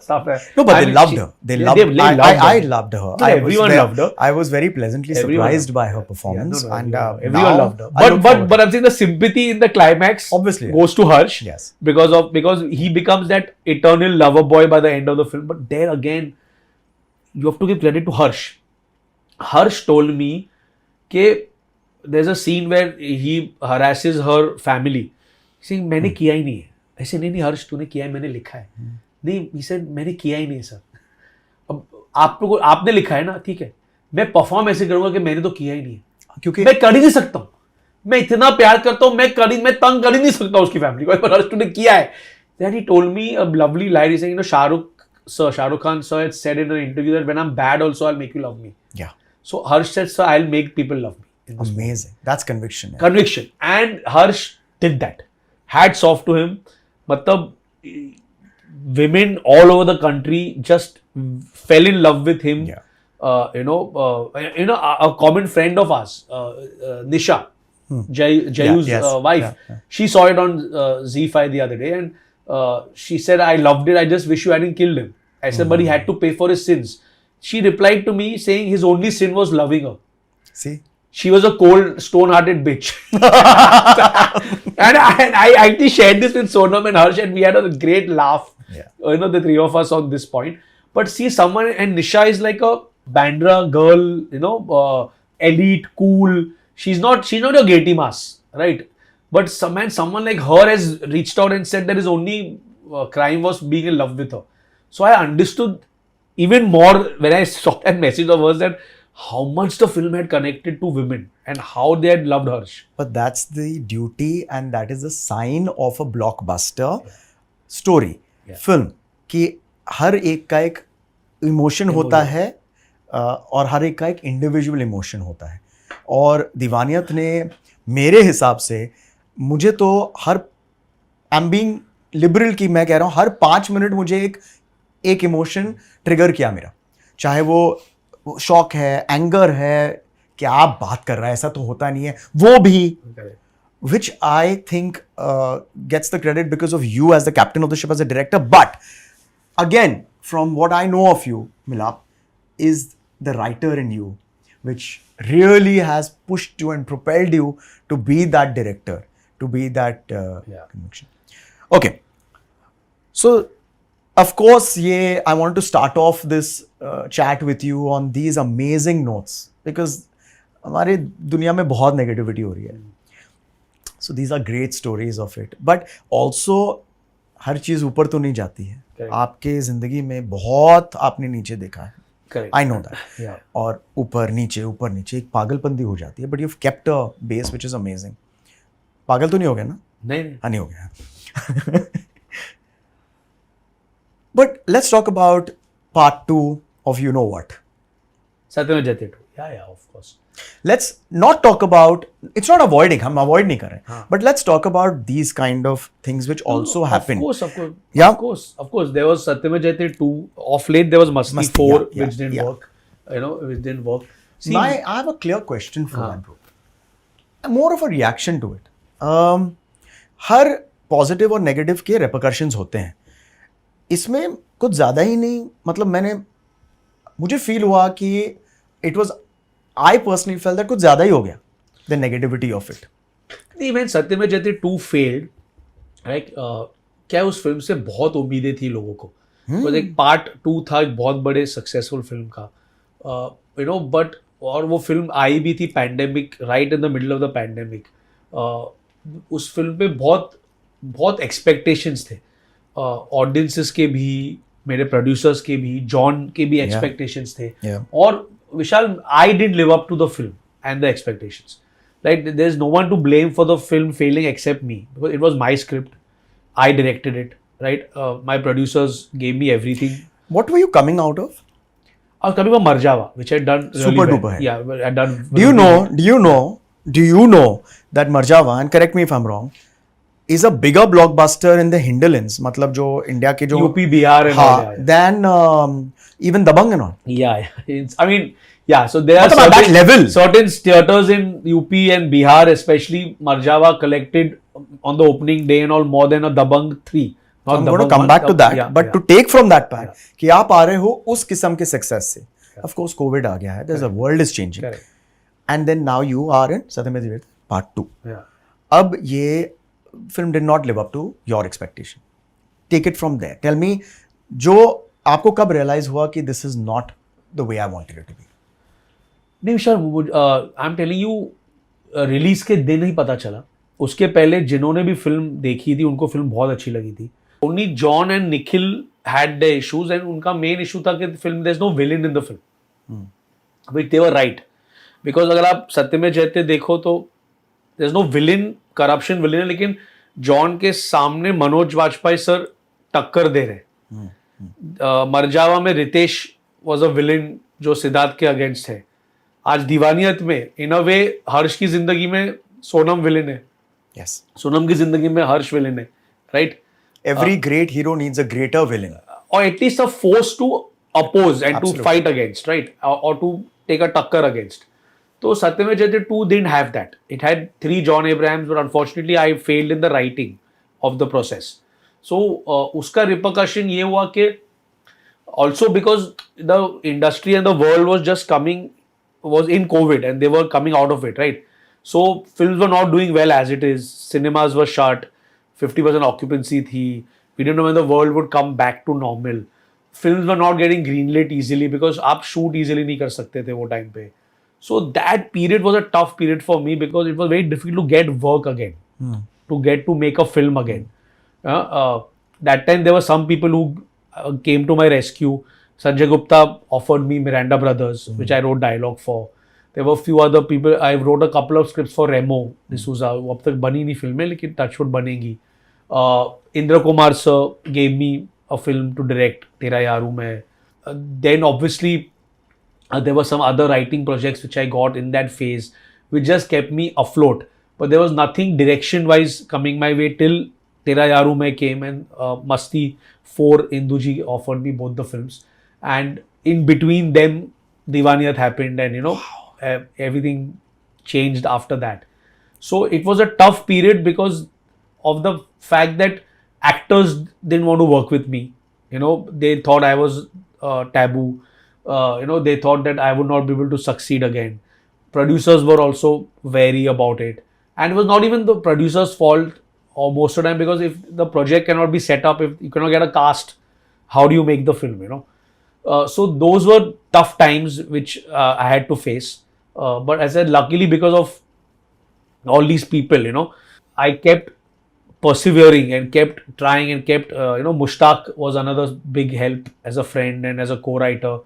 Stuff. No, but they loved her. They loved her. I loved her. No, everyone loved her. I was very pleasantly Everyone surprised by her performance. Yeah, and everyone now loved her. I look forward. But I'm saying the sympathy in the climax Obviously, goes to Harsh. Yes. Because he becomes that eternal lover boy by the end of the film. But there again, you have to give credit to Harsh. Harsh told me that there's a scene where he harasses her family, saying, मैंने किया ही नहीं है. I said, नहीं हर्ष तूने किया है, मैंने लिखा है. नहीं, he said, मैंने किया ही नहीं सर. अब आपने लिखा है ना, ठीक है, मैं परफॉर्म ऐसे करूंगा कि मैंने तो किया ही नहीं है, क्योंकि मैं कर ही नहीं सकता हूं. मैं इतना प्यार करता हूं, मैं तंग कर ही नहीं सकता उसकी फैमिली को, पर हर्ष तूने किया है. Then he told me a lovely line. He saying, Shah Rukh Khan sir had said in an interview that when I'm bad also I'll make you love me. Yeah. So Harsh said, sir, I'll make people love me. Amazing. That's conviction. Yeah. Conviction. And Harsh did that. Hats off to him. Matlab, women all over the country just fell in love with him. Yeah. a common friend of ours, Nisha, Jayu's yes, wife. yeah. She saw it on Z5 the other day, and she said, "I loved it. I just wish you hadn't killed him." I said, "But he had to pay for his sins." She replied to me saying his only sin was loving her. See? She was a cold, stone-hearted bitch. and I actually shared this with Sonam and Harsh, and we had a great laugh. Yeah. The three of us on this point. But see, someone, and Nisha is like a Bandra girl, elite, cool. She's not your Gaiety Mas, right? But someone like her has reached out and said that his only crime was being in love with her. So I understood even more when I saw that message of hers, that how much the film had connected to women and how they had loved Harsh. But that's the duty, and that is the sign of a blockbuster story, film, कि हर एक का एक emotion होता है और हर एक का एक इंडिविजुअल इमोशन होता है. और दीवानियत ने मेरे हिसाब से मुझे तो हर आई एम बीइंग लिबरल की मैं कह रहा हूँ हर 5 मिनट मुझे एक इमोशन ट्रिगर किया मेरा, चाहे वो शॉक है, एंगर है, क्या आप बात कर रहा है, ऐसा तो होता नहीं है, वो भी, which I think gets the credit because of you as the captain of the ship, as a director. But again, from what I know of you, Milap, is the writer in you, which really has pushed you and propelled you to be that director, to be that conviction. Okay. So, of course, I want to start off this chat with you on these amazing notes, because हमारे दुनिया में बहुत negativity हो रही है. So these are great stories of it. But also, हर चीज़ ऊपर तो नहीं जाती है. Correct. आपके ज़िंदगी में बहुत आपने नीचे देखा है. Correct. I know that. Yeah. और ऊपर नीचे एक पागलपंती हो जाती है. But you've kept a base which is amazing. पागल तो नहीं हो गया ना? नहीं. नहीं हो गया. But let's talk about part 2 of you know what. Satyam Jayate 2. Yeah, of course. Let's not talk about, it's not avoiding, हम avoid नहीं कर रहे, हाँ. but let's talk about these kind of things which also happen. Of course. Yeah. Of course. There was Satyam Jayate 2. Of late, there was Masti 4, yeah, which didn't work. Which didn't work. See, I have a clear question for that, bro. More of a reaction to it. Her positive और negative के repercussions होते हैं. इसमें कुछ ज़्यादा ही नहीं, मतलब मुझे फील हुआ कि it was, I personally felt that कुछ ज़्यादा ही हो गया, the negativity of it. When Satyam Jayate 2 failed, right? क्या उस फिल्म से बहुत उम्मीदें थी लोगों को. Because एक पार्ट 2 था एक बहुत बड़े सक्सेसफुल फिल्म का, बट और वो फिल्म आई भी थी pandemic, right in the middle of the pandemic. उस फिल्म पे बहुत एक्सपेक्टेशंस थे, ऑडियंसेस के भी, मेरे प्रोड्यूसर्स के भी, जॉन के भी एक्सपेक्टेशंस थे. और Vishal, I didn't live up to the film and the expectations. Like, there's no one to blame for the film failing except me, because it was my script. I directed it, right? My producers gave me everything. What were you coming out of? I was coming from Marjava, which I had done really Super well. duper. Yeah, I had done. Do you know that Marjava, and correct me if I'm wrong, is a bigger blockbuster in the hinterlands, मतलब जो India के जो UP, Bihar and all, हाँ, than even Dabang and all. Yeah. I mean, yeah, so there are मतलब at that level. certain theaters in UP and Bihar, especially Marjava, collected on the opening day and all more than a Dabang 3. I'm going to come back to that, but to take from that part, कि आप आ रहे हो उस किस्म के success से. Of course, COVID आ गया है. There's a world is changing. Correct. And then now you are in Satyam Jayate part 2. Yeah. अब ये film did not live up to your expectation. Take it from there. Tell me, जो आपको कब realize हुआ कि this is not the way I wanted it to be? नहीं Vishal, I am telling you, release के दिन ही पता चला. उसके पहले जिन्होंने भी फिल्म देखी थी उनको फिल्म बहुत अच्छी लगी थी. Only John and Nikhil had the issues, and उनका मेन इशू था कि film there is no villain in the film, which they were right. Because अगर आप सत्यम जयते देखो तो there is no villain, corruption villain है, लेकिन जॉन के सामने मनोज वाजपेयी सर टक्कर दे रहे. मरजावा में रितेश वॉज अ विलेन जो सिद्धार्थ के अगेंस्ट है. आज दीवानियत में इन अ वे हर्ष की जिंदगी में सोनम विलेन है. Yes. सोनम की जिंदगी में हर्ष विलेन है, right? Every great hero needs a greater villain. और at least a force to oppose and Absolutely. to fight against, right? Or to take a tucker against. So Satyam Jayate 2 didn't have that. It had 3 John Abrahams, but unfortunately I failed in the writing of the process. So uska repercussion ये हुआ कि also because the industry and the world was just coming, was in COVID and they were coming out of it, right? So films were not doing well as it is. Cinemas were shut, 50% occupancy thi. We didn't know when the world would come back to normal. Films were not getting greenlit easily because आप shoot easily नहीं कर सकते थे वो time पे. So that period was a tough period for me because it was very difficult to get work again, to get to make a film again. That time there were some people who came to my rescue. Sanjay Gupta offered me Miranda Brothers, which I wrote dialogue for. There were a few other people. I wrote a couple of scripts for Remo D'Souza. वो अब तक बनी नहीं film है लेकिन touchwood बनेगी. Indra Kumar sir gave me a film to direct, Tera Yaar Hoon Main. Then obviously there were some other writing projects which I got in that phase, which just kept me afloat. But there was nothing direction-wise coming my way till Tera Yaar Hoon Main came and Masti 4, Induji offered me both the films. And in between them, Diwaniyat happened and everything changed after that. So it was a tough period because of the fact that actors didn't want to work with me. They thought I was taboo. They thought that I would not be able to succeed again. Producers were also wary about it. And it was not even the producer's fault or most of the time, because if the project cannot be set up, if you cannot get a cast, how do you make the film, So those were tough times which I had to face. But as I said, luckily because of all these people, I kept persevering and kept trying and kept, Mushtaq was another big help as a friend and as a co-writer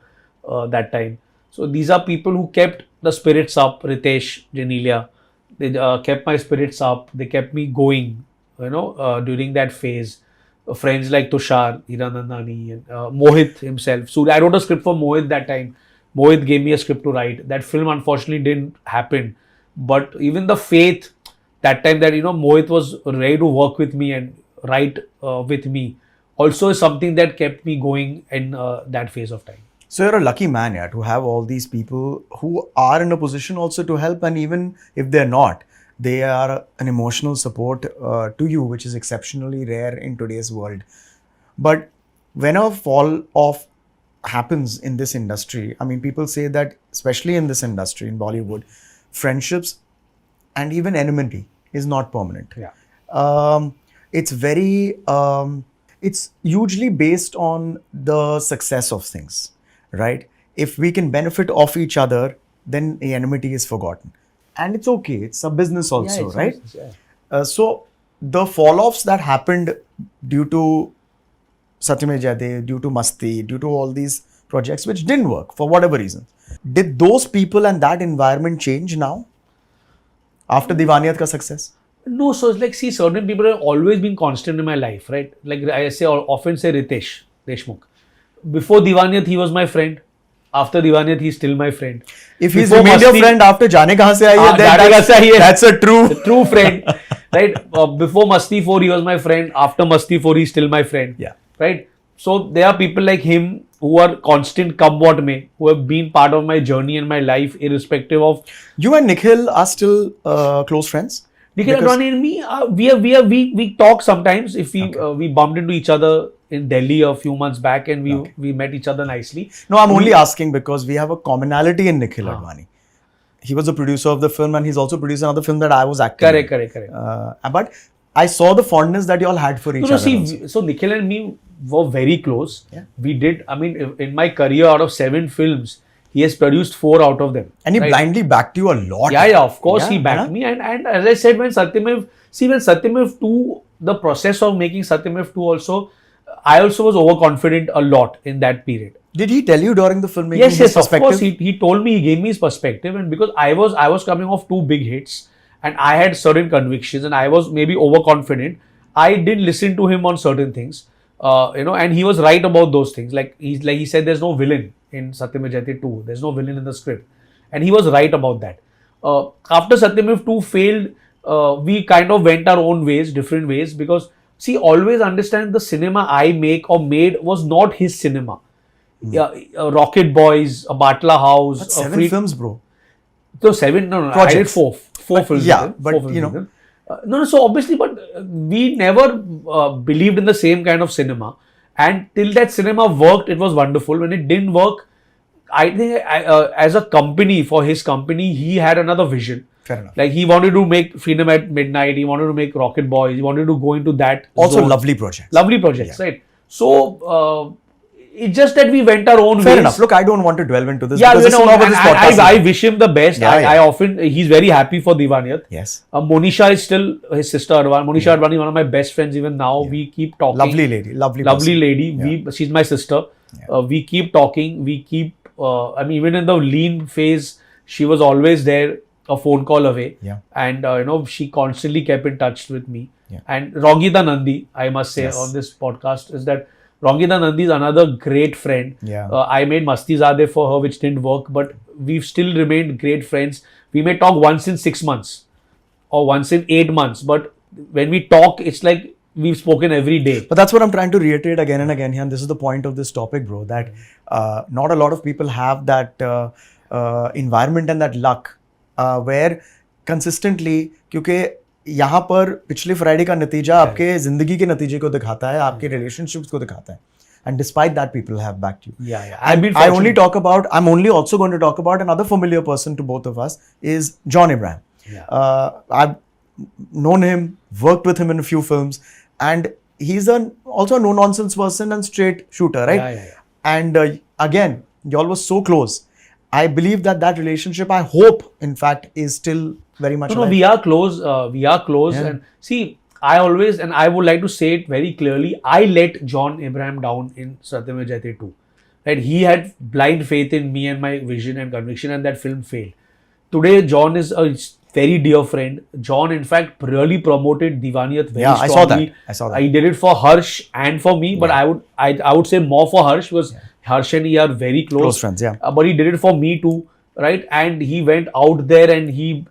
that time. So these are people who kept the spirits up. Ritesh, Janelia, they kept my spirits up. They kept me going, during that phase. Friends like Tushar, Hiranandani, and Mohit himself. So I wrote a script for Mohit that time. Mohit gave me a script to write. That film unfortunately didn't happen. But even the faith that time that, Mohit was ready to work with me and write with me also is something that kept me going in that phase of time. So you're a lucky man, yeah, to have all these people who are in a position also to help, and even if they're not, they are an emotional support to you, which is exceptionally rare in today's world. But when a fall off happens in this industry, I mean, people say that, especially in this industry, in Bollywood, friendships and even enmity is not permanent. Yeah. It's very, it's hugely based on the success of things, right? If we can benefit off each other, then the enmity is forgotten. And it's okay. It's a business also, it's right? business, yeah. So the fall-offs that happened due to Satyam Jayate, due to Masti, due to all these projects which didn't work for whatever reason, did those people and that environment change now after Diwaniyat ka success? No, so it's like, see, certain people have always been constant in my life, right? Like I often say Ritesh Deshmukh. Before Diwaniyat, he was my friend. After Diwaniyat, he's still my friend. If he's Before remained your Masti- friend after Jaane Kahan Se Aayi Hai, then Jaane Kahan Se Aayi Hai. that's a true friend, right? Before Masti 4, he was my friend. After Masti 4, he's still my friend. Yeah. Right? So there are people like him who are constant come what may, who have been part of my journey and my life, irrespective of. You and Nikhil are still close friends? Nikhil Because- Advani and me, we talk sometimes. If we bumped into each other in Delhi a few months back, and we met each other nicely. No, I'm only asking because we have a commonality in Nikhil Advani. He was the producer of the film and he's also produced another film that I was acting in. Correct. But I saw the fondness that you all had for each other. also. So Nikhil and me were very close. Yeah. We did, I mean, in my career, out of 7 films, he has produced 4 out of them. And he right? blindly backed you a lot. Yeah, of course Yeah, he backed yeah. me. And as I said, when Satyamev 2, the process of making Satyamev 2 also, I also was overconfident a lot in that period. Did he tell you during the filmmaking Yes, his of perspective? course. He told me, he gave me his perspective, and because I was coming off 2 big hits, and I had certain convictions, and I was maybe overconfident. I did listen to him on certain things, and he was right about those things. Like he said, there's no villain in Satyam Jayate 2. There's no villain in the script, and he was right about that. After Satyamev 2 failed, we kind of went our own ways, different ways, because see, always understand the cinema I make or made was not his cinema. Rocket Boys, a Batla House, That's 7 films, bro. So 7, no, I did Projects. four films. yeah, with him, but, four films you with know. him. No, so obviously, but we never believed in the same kind of cinema. And till that cinema worked, it was wonderful. When it didn't work, I think as a company, for his company, he had another vision. Fair enough. Like he wanted to make Freedom at Midnight, he wanted to make Rocket Boys, he wanted to go into that. Also, zone. lovely projects. Lovely projects, right? So it's just that we went our own Fair ways. enough. Look, I don't want to delve into this. Yeah, because you this is know, not what and this podcast is. I wish him the best. Yeah, yeah. I often, he's very happy for Divaniyat. Yes. Monisha is still his sister Arwan. Monisha Arwani, one of my best friends even now. We keep talking. Lovely lady. Lovely person. Lady. She's my sister. We keep talking. We keep, I mean, even in the lean phase, she was always there, a phone call away. Yeah. And, you know, she constantly kept in touch with me. Yeah. And Rongita Nandi, I must say Yes. on this podcast, is that Rongita Nandi is another great friend. Yeah. I made Masti Zade for her, which didn't work, but we've still remained great friends. We may talk once in 6 months or once in 8 months, but when we talk, it's like we've spoken every day. But that's what I'm trying to reiterate again and again here. And this is the point of this topic, bro, that not a lot of people have that environment and that luck where consistently, क्योंकि यहाँ पर पिछले Friday का नतीजा आपके जिंदगी के नतीजे को दिखाता है, आपके रिलेशनशिप्स को दिखाता है. And despite that, people have backed you. Yeah. I'm only also going to talk about another familiar person to both of us is John Abraham. Yeah. I've known him, worked with him in a few films, and he's also a no-nonsense person and straight shooter, right? Yeah. And again, y'all was so close. I believe that relationship, I hope, in fact, is still very much No, alive. we are close. Yeah. And see, I always, and I would like to say it very clearly, I let John Abraham down in Satyam Jayate 2. Right? He had blind faith in me and my vision and conviction, and that film failed. Today, John is a very dear friend. John, in fact, really promoted Divaniyat very strongly. I saw that. He did it for Harsh and for me, but I would say more for Harsh because Harsh and he are very close friends, yeah. But he did it for me too, right? And he went out there and he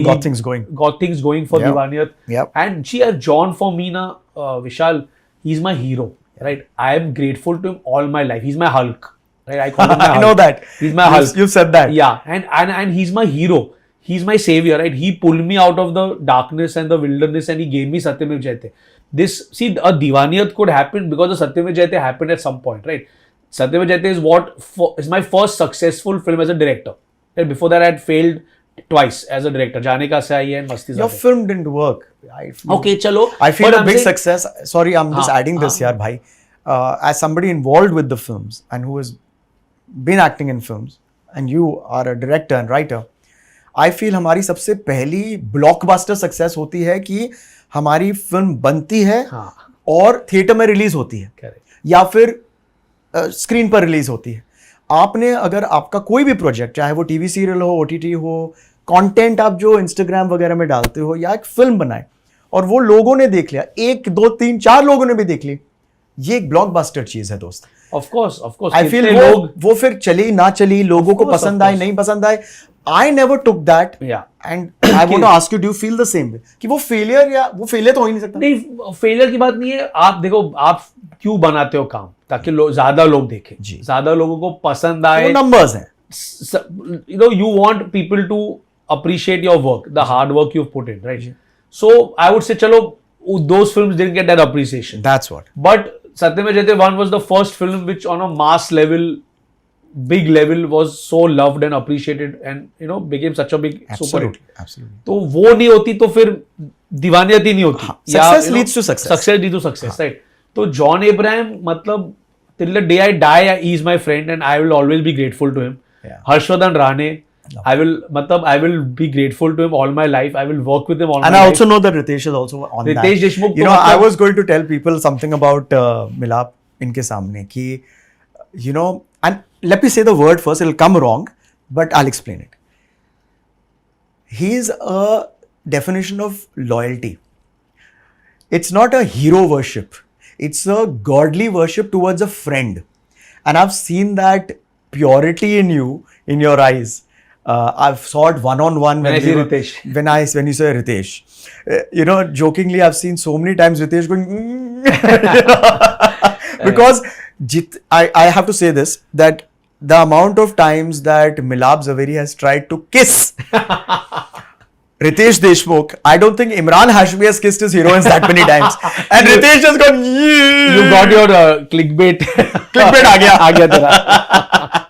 Got things going. Got things going for Yep. Divaniyat. Yep. And John for me na, Vishal, he's my hero, right? I am grateful to him all my life. He's my Hulk, right? I call him my Hulk. I know that. He's my Hulk. You've said that. Yeah, and he's my hero. He's my savior, right? He pulled me out of the darkness and the wilderness and he gave me Satyamev Jayate. A Divaniyat could happen because the Satyamev Jayate happened at some point, right? Satyamev Jayate is my first successful film as a director. Right? Before that, I had failed twice as a director. Jaane Ka Se Aayi and Masti Your Zade. film didn't work. Okay, chalo. I feel But a I'm big saying- success. Sorry, I'm just adding this here, bhai. As somebody involved with the films and who has been acting in films, and you are a director and writer, I feel हमारी सबसे पहली blockbuster success होती है कि हमारी film बनती है और थिएटर में रिलीज होती है Correct. या फिर स्क्रीन पर रिलीज होती है. आपने अगर आपका कोई भी प्रोजेक्ट, चाहे वो टीवी सीरियल हो, ओटीटी हो, कंटेंट आप जो इंस्टाग्राम वगैरह में डालते हो या एक फिल्म बनाए और वो लोगों ने देख लिया, 1, 2, 3, 4 लोगों ने भी देख ली, ये एक ब्लॉकबस्टर चीज है दोस्त. Of course. आई फील वो फिर चली ना चली, लोगों को पसंद आए नहीं पसंद आए. I never took that and I want to ask you, do you feel the same way कि वो फेलियर तो हो ही नहीं सकता. नहीं, फेलियर की बात नहीं है. आप देखो, आप क्यों बनाते हो काम? ताकि ज्यादा लोग देखें, ज्यादा लोगों को पसंद आए. नंबर्स हैं. You want people to appreciate your work, the hard work you've put in, right? So I would say, chalo, those films didn't get that appreciation. That's what. But Satyamev Jayate 1 was the first film which on a mass level, big level, was so loved and appreciated and became such a big super hit. Absolutely. तो वो नहीं होती तो फिर दीवानियत ही नहीं होती. Success leads to success. Success leads to success, right? तो John Abraham, मतलब till the day I die, he is my friend and I will always be grateful to him. Yeah. Harshvardhan Rane, I will be grateful to him all my life. I will work with him all my life. And I also know that Ritesh is also on that. Ritesh Deshmukh, I was going to tell people something about Milap इनके सामने कि, and let me say the word first, it'll come wrong, but I'll explain it. He's a definition of loyalty. It's not a hero worship. It's a godly worship towards a friend. And I've seen that purity in you, in your eyes. I've saw it one-on-one when you say Ritesh. Jokingly, I've seen so many times Ritesh going, because I have to say this, that the amount of times that Milap Zaveri has tried to kiss Ritesh Deshmukh, I don't think Imran Hashmi has kissed his heroines that many times. And Ritesh has gone, You got your clickbait. Clickbait aa gaya. आ गया तेरा.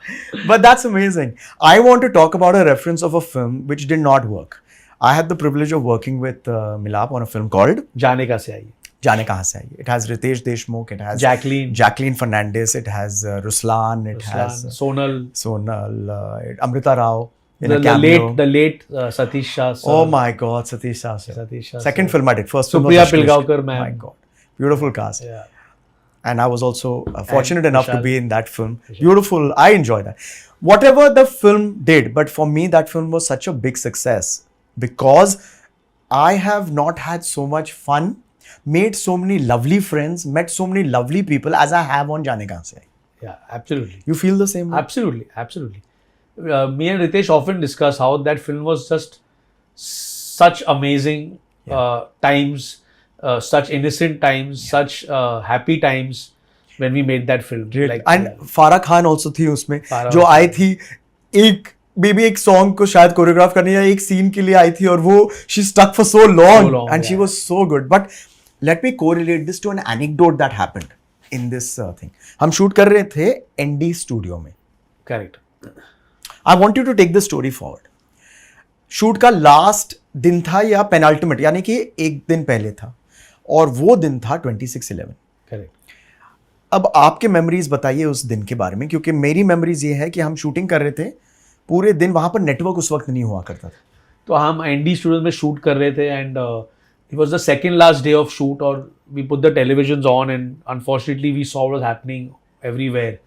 But that's amazing. I want to talk about a reference of a film which did not work. I had the privilege of working with Milap on a film called जाने का से आई. जाने कहाँ से आई. It has Ritesh Deshmukh, it has Jacqueline Fernandez, it has Ruslan, it has Sonal, Amrita Rao in a cameo. the late Satish Shah. Oh my God, Satish Shah. Satish Shah. Second film I did. First film Supriya was Ashlesh. Pilgaonkar, ma'am. My God, beautiful cast. Yeah. And I was also fortunate enough to Vishal. be in that film. Beautiful. I enjoyed that. Whatever the film did, but for me that film was such a big success because I have not had so much fun, made so many lovely friends, met so many lovely people as I have on Jaane Kahan Se Aayi. Yeah, absolutely. You feel the same way? Absolutely. Me and Ritesh often discuss how that film was just such amazing times, such innocent times, such happy times when we made that film. Really? And Farah Khan also थी उसमें Farah जो Khan. आई थी एक song को शायद choreograph करने या एक सीन के लिए आई थी और वो she stuck for so long and she was so good. But let me correlate this to an anecdote that happened in this thing. हम शूट कर रहे थे ND स्टूडियो में. Correct. I want you to take the story forward. Shoot का last दिन था या penultimate यानी कि एक दिन पहले था और वो दिन था 26/11. Correct. अब आपके मेमोरीज बताइए उस दिन के बारे में क्योंकि मेरी मेमोरीज ये है कि हम शूटिंग कर रहे थे पूरे दिन वहां पर नेटवर्क उस वक्त नहीं हुआ करता था. तो हम एनडी स्टूडियोज में शूट कर रहे थे and it was the second last day of shoot और we put the televisions on and unfortunately we saw what was happening everywhere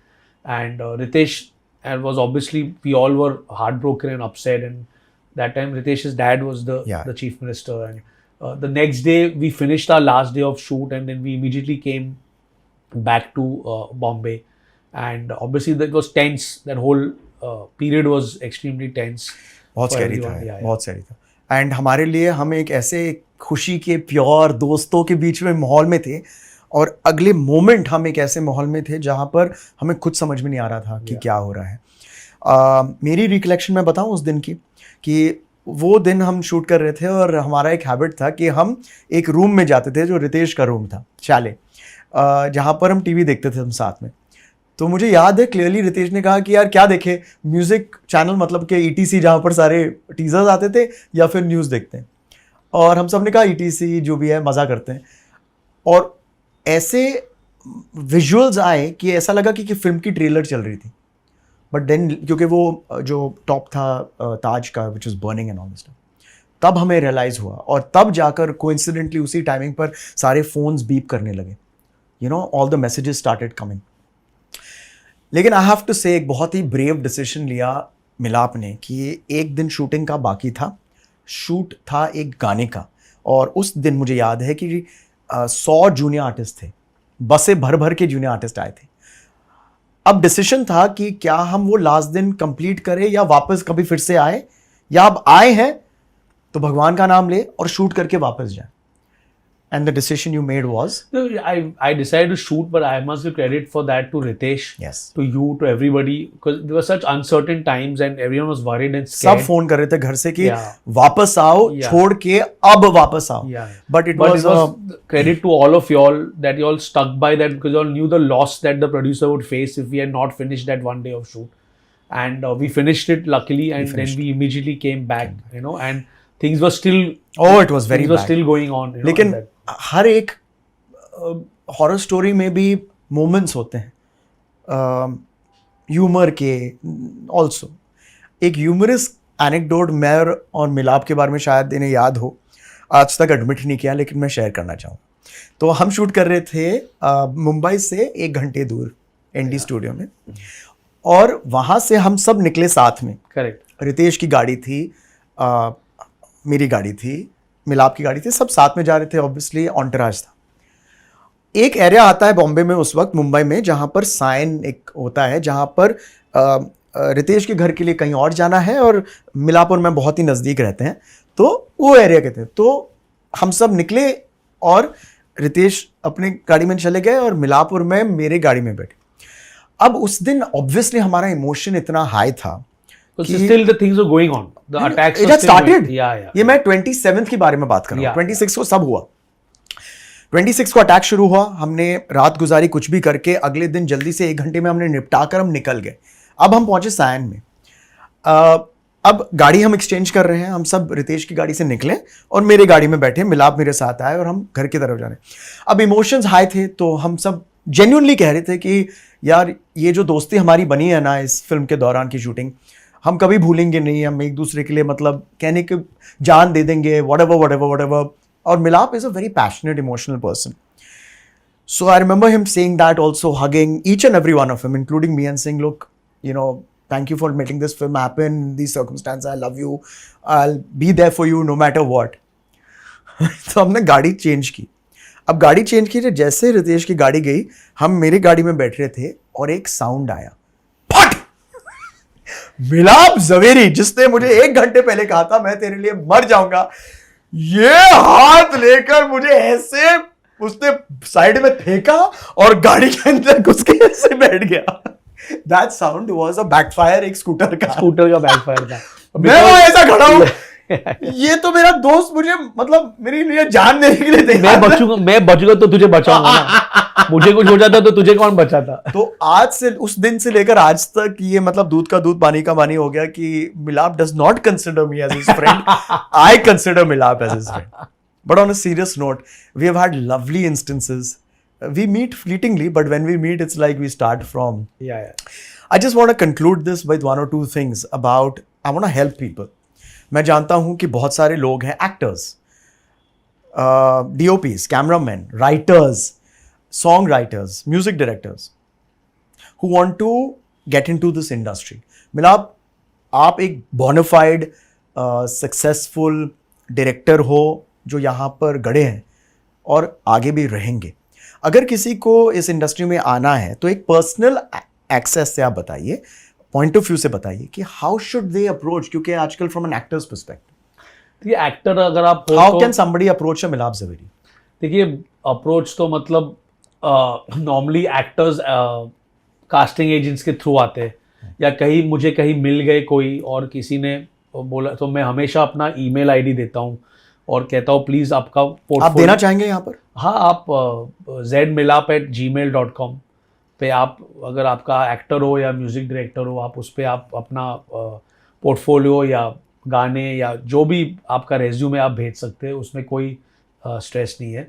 and Ritesh and was obviously we all were heartbroken and upset and that time Ritesh's dad was the chief minister and the next day we finished our last day of shoot and then we immediately came back to Bombay and obviously that was tense. That whole period was extremely tense. बहुत scary था. बहुत scary था and हमारे लिए हम एक ऐसे खुशी के प्योर दोस्तों के बीच में माहौल में थे और अगले मोमेंट हम एक ऐसे माहौल में थे जहाँ पर हमें खुद समझ में नहीं आ रहा था कि क्या हो रहा है. मेरी रिकलेक्शन मैं बताऊँ उस दिन की कि वो दिन हम शूट कर रहे थे और हमारा एक हैबिट था कि हम एक रूम में जाते थे जो रितेश का रूम था चाले जहाँ पर हम टीवी देखते थे हम साथ में. तो मुझे याद है क्लियरली रितेश ने कहा कि यार क्या देखे म्यूज़िक चैनल मतलब कि ETC जहाँ पर सारे टीजर्स आते थे या फिर न्यूज़ देखते हैं और हम सब ने कहा ETC जो भी है मज़ा करते हैं और ऐसे विजुअल्स आए कि ऐसा लगा कि फिल्म की ट्रेलर चल रही थी. बट देन क्योंकि वो जो टॉप था ताज का which was burning and all this तब हमें रियलाइज़ हुआ और तब जाकर कोइंसिडेंटली उसी टाइमिंग पर सारे फोन्स बीप करने लगे. You know all the messages started coming. लेकिन आई हैव टू से एक बहुत ही ब्रेव डिसीजन लिया मिलाप ने कि एक दिन शूटिंग का बाकी था. शूट था एक गाने का और उस दिन मुझे याद है कि 100 जूनियर आर्टिस्ट थे. बसें भर भर के जूनियर आर्टिस्ट आए थे. अब डिसीजन था कि क्या हम वो लास्ट दिन कंप्लीट करें या वापस कभी फिर से आए या अब आए हैं तो भगवान का नाम ले और शूट करके वापस जाए. And the decision you made was? No, I decided to shoot, but I must give credit for that to Ritesh, yes, to you, to everybody, because there were such uncertain times and everyone was worried and scared. सब phone कर रहे थे घर से कि वापस आओ, छोड़ के अब वापस आओ. But it was credit to all of y'all that y'all stuck by that because y'all knew the loss that the producer would face if we had not finished that one day of shoot, and we finished it luckily, and then we immediately came back, you know, and things were still. Oh, it was very bad. Things were still going on. You know, लेकिन हर एक horror story में भी moments होते हैं humour के. Also एक humerus anecdote मैं और मिलाप के बारे में शायद इन्हें याद हो, आज तक एडमिट नहीं किया लेकिन मैं शेयर करना चाहूँ. तो हम शूट कर रहे थे मुंबई से 1 घंटे दूर ND स्टूडियो में और वहाँ से हम सब निकले साथ में. करेक्ट. रितेश की गाड़ी थी, मेरी गाड़ी थी, मिलाप की गाड़ी थी, सब साथ में जा रहे थे. ऑब्वियसली ऑन्टराज था. एक एरिया आता है बॉम्बे में उस वक्त, मुंबई में, जहाँ पर साइन एक होता है जहाँ पर रितेश के घर के लिए कहीं और जाना है और मिलाप और मैं बहुत ही नज़दीक रहते हैं तो वो एरिया के थे. तो हम सब निकले और रितेश अपने गाड़ी में चले गए और मिलाप और मैं मेरे गाड़ी में बैठे. अब उस दिन ऑब्वियसली हमारा इमोशन इतना हाई था Because still the things were going on. The attacks it were had still started. going. Yeah. ये मैं 27th की बारे में बात कर रहा हूँ. Yeah. 26 को सब हुआ. 26 को अटैक शुरू हुआ. हमने रात गुजारी कुछ भी करके अगले दिन जल्दी से 1 घंटे में हमने निपटा कर हम निकल गए. अब हम पहुंचे सायन में. अब गाड़ी हम एक्सचेंज कर रहे हैं. हम सब रितेश की गाड़ी से निकले और मेरे गाड़ी में बैठे. मिलाप मेरे साथ आए और हम घर की तरफ जा रहे हैं. अब इमोशंस हाई थे तो हम सब जेन्युइनली कह रहे थे कि यार ये जो दोस्ती हमारी बनी है ना इस फिल्म के दौरान की शूटिंग, हम कभी भूलेंगे नहीं. हम एक दूसरे के लिए मतलब कहने के जान दे देंगे, whatever. और मिलाप is a very passionate, emotional person. So I remember him saying that also, hugging each and every one of them, including me, and saying, look, thank you for making this film happen in these circumstances. I love you. I'll be there for you no matter what. तो हमने गाड़ी change की. अब गाड़ी change की, जैसे रितेश की गाड़ी गई, हम मेरी गाड़ी में बैठ रहे थे और एक साउंड आया. फट! मिलाप जवेरी, जिसने मुझे 1 घंटे पहले कहा था मैं तेरे लिए मर जाऊंगा, ये हाथ लेकर मुझे ऐसे उसने साइड में फेंका और गाड़ी के अंदर घुस के ऐसे बैठ गया. That sound was a backfire एक स्कूटर का backfire था. मैं वहां ऐसा खड़ा हूं. ये तो मेरा दोस्त मुझे मतलब मेरे लिए जान देने के लिए तैयार था. मैं बचूंगा तो तुझे बचाऊंगा ना. मुझे कुछ हो जाता तो तुझे कौन बचाता. तो आज से उस दिन से लेकर आज तक ये मतलब दूध का दूध पानी का पानी हो गया कि Milap does not consider me as his friend. I consider Milap as his friend. But on a serious note, we have had lovely instances. We meet fleetingly, but when we meet, it's like we start from. Yeah. I just want to conclude this with 1 or 2 things about, I want to help people. मैं जानता हूँ कि बहुत सारे लोग हैं, actors, DOPs, cameramen, writers, song writers, music directors, who want to get into this industry. मिलाप, आप एक bona fide, successful director हो जो यहाँ पर गड़े हैं और आगे भी रहेंगे. अगर किसी को इस इंडस्ट्री में आना है तो एक पर्सनल एक्सेस से आप बताइए, पॉइंट ऑफ व्यू से बताइए कि हाउ शुड दे अप्रोच, क्योंकि आजकल फ्रॉम एन एक्टर्स पर्सपेक्टिव, ये एक्टर अगर आप how can somebody approach a मिलाप जवेरी. देखिए अप्रोच तो मतलब नॉर्मली एक्टर्स कास्टिंग एजेंट्स के थ्रू आते हैं या कहीं मिल गए कोई और किसी ने बोला तो मैं हमेशा अपना ईमेल आईडी देता हूँ और कहता हूँ प्लीज़ आपका पोर्टफोलियो आप देना चाहेंगे यहाँ पर. हाँ, आप zmilap@gmail.com पे आप अगर आपका एक्टर हो या म्यूज़िक डायरेक्टर हो, आप उस पर आप अपना पोर्टफोलियो या गाने या जो भी आपका रेज्यूमे आप भेज सकते हैं. उसमें कोई स्ट्रेस नहीं है.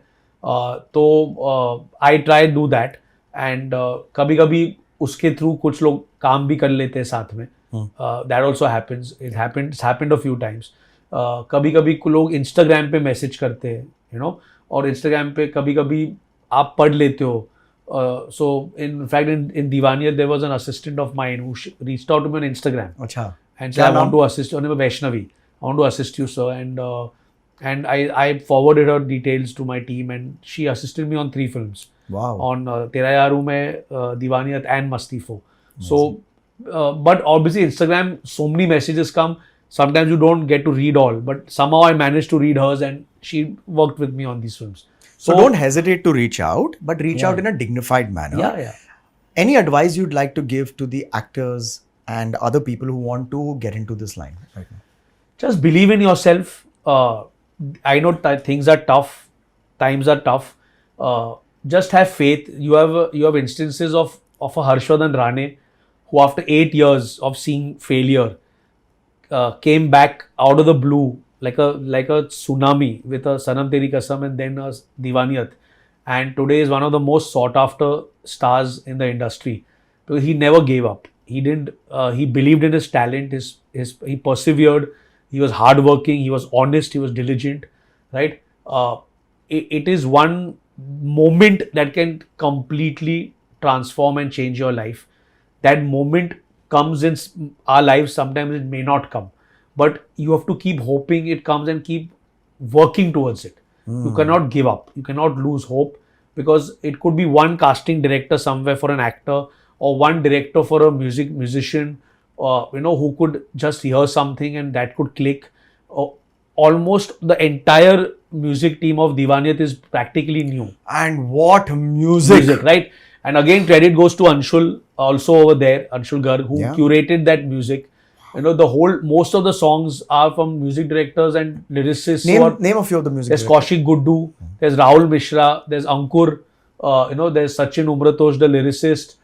तो I try do that and कभी कभी उसके थ्रू कुछ लोग काम भी कर लेते हैं साथ में. That also happens. It happened a few times. कभी कभी लोग इंस्टाग्राम पे मैसेज करते हैं और इंस्टाग्राम पे कभी कभी आप पढ़ लेते हो. So in fact in Deewaniyat there was an assistant of mine who reached out to me on Instagram. अच्छा. And so I want to assist on Vaishnavi. I want to assist you sir and I forwarded her details to my team and she assisted me on 3 films. Wow. On Tera Yaru Mein, Divaniyat and Masti 4. So but obviously Instagram, so many messages come. Sometimes you don't get to read all, but somehow I managed to read hers and she worked with me on these films. So don't hesitate to reach out, but reach out in a dignified manner. Yeah. Any advice you'd like to give to the actors and other people who want to get into this line right now? Just believe in yourself. I know things are tough, times are tough. Just have faith. You have instances of a Harshvardhan Rane who after 8 years of seeing failure came back out of the blue like a tsunami with a Sanam Teri Kasam and then a Divaniyat, and today is one of the most sought after stars in the industry. So he never gave up. He didn't. He believed in his talent. He persevered. He was hardworking. He was honest. He was diligent. Right. It is one moment that can completely transform and change your life. That moment comes in our lives. Sometimes it may not come, but you have to keep hoping it comes and keep working towards it. You cannot give up. You cannot lose hope, because it could be one casting director somewhere for an actor or one director for a musician, who could just hear something and that could click. Almost the entire music team of Divaniyat is practically new. And what music, right? And again, credit goes to Anshul also over there, Anshul Garg, who Yeah. curated that music. You know, most of the songs are from music directors and lyricists. who are, Name a few of the music there's directors. Kaushik Guddu, there's Rahul Mishra, there's Ankur, there's Sachin Umratosh, the lyricist.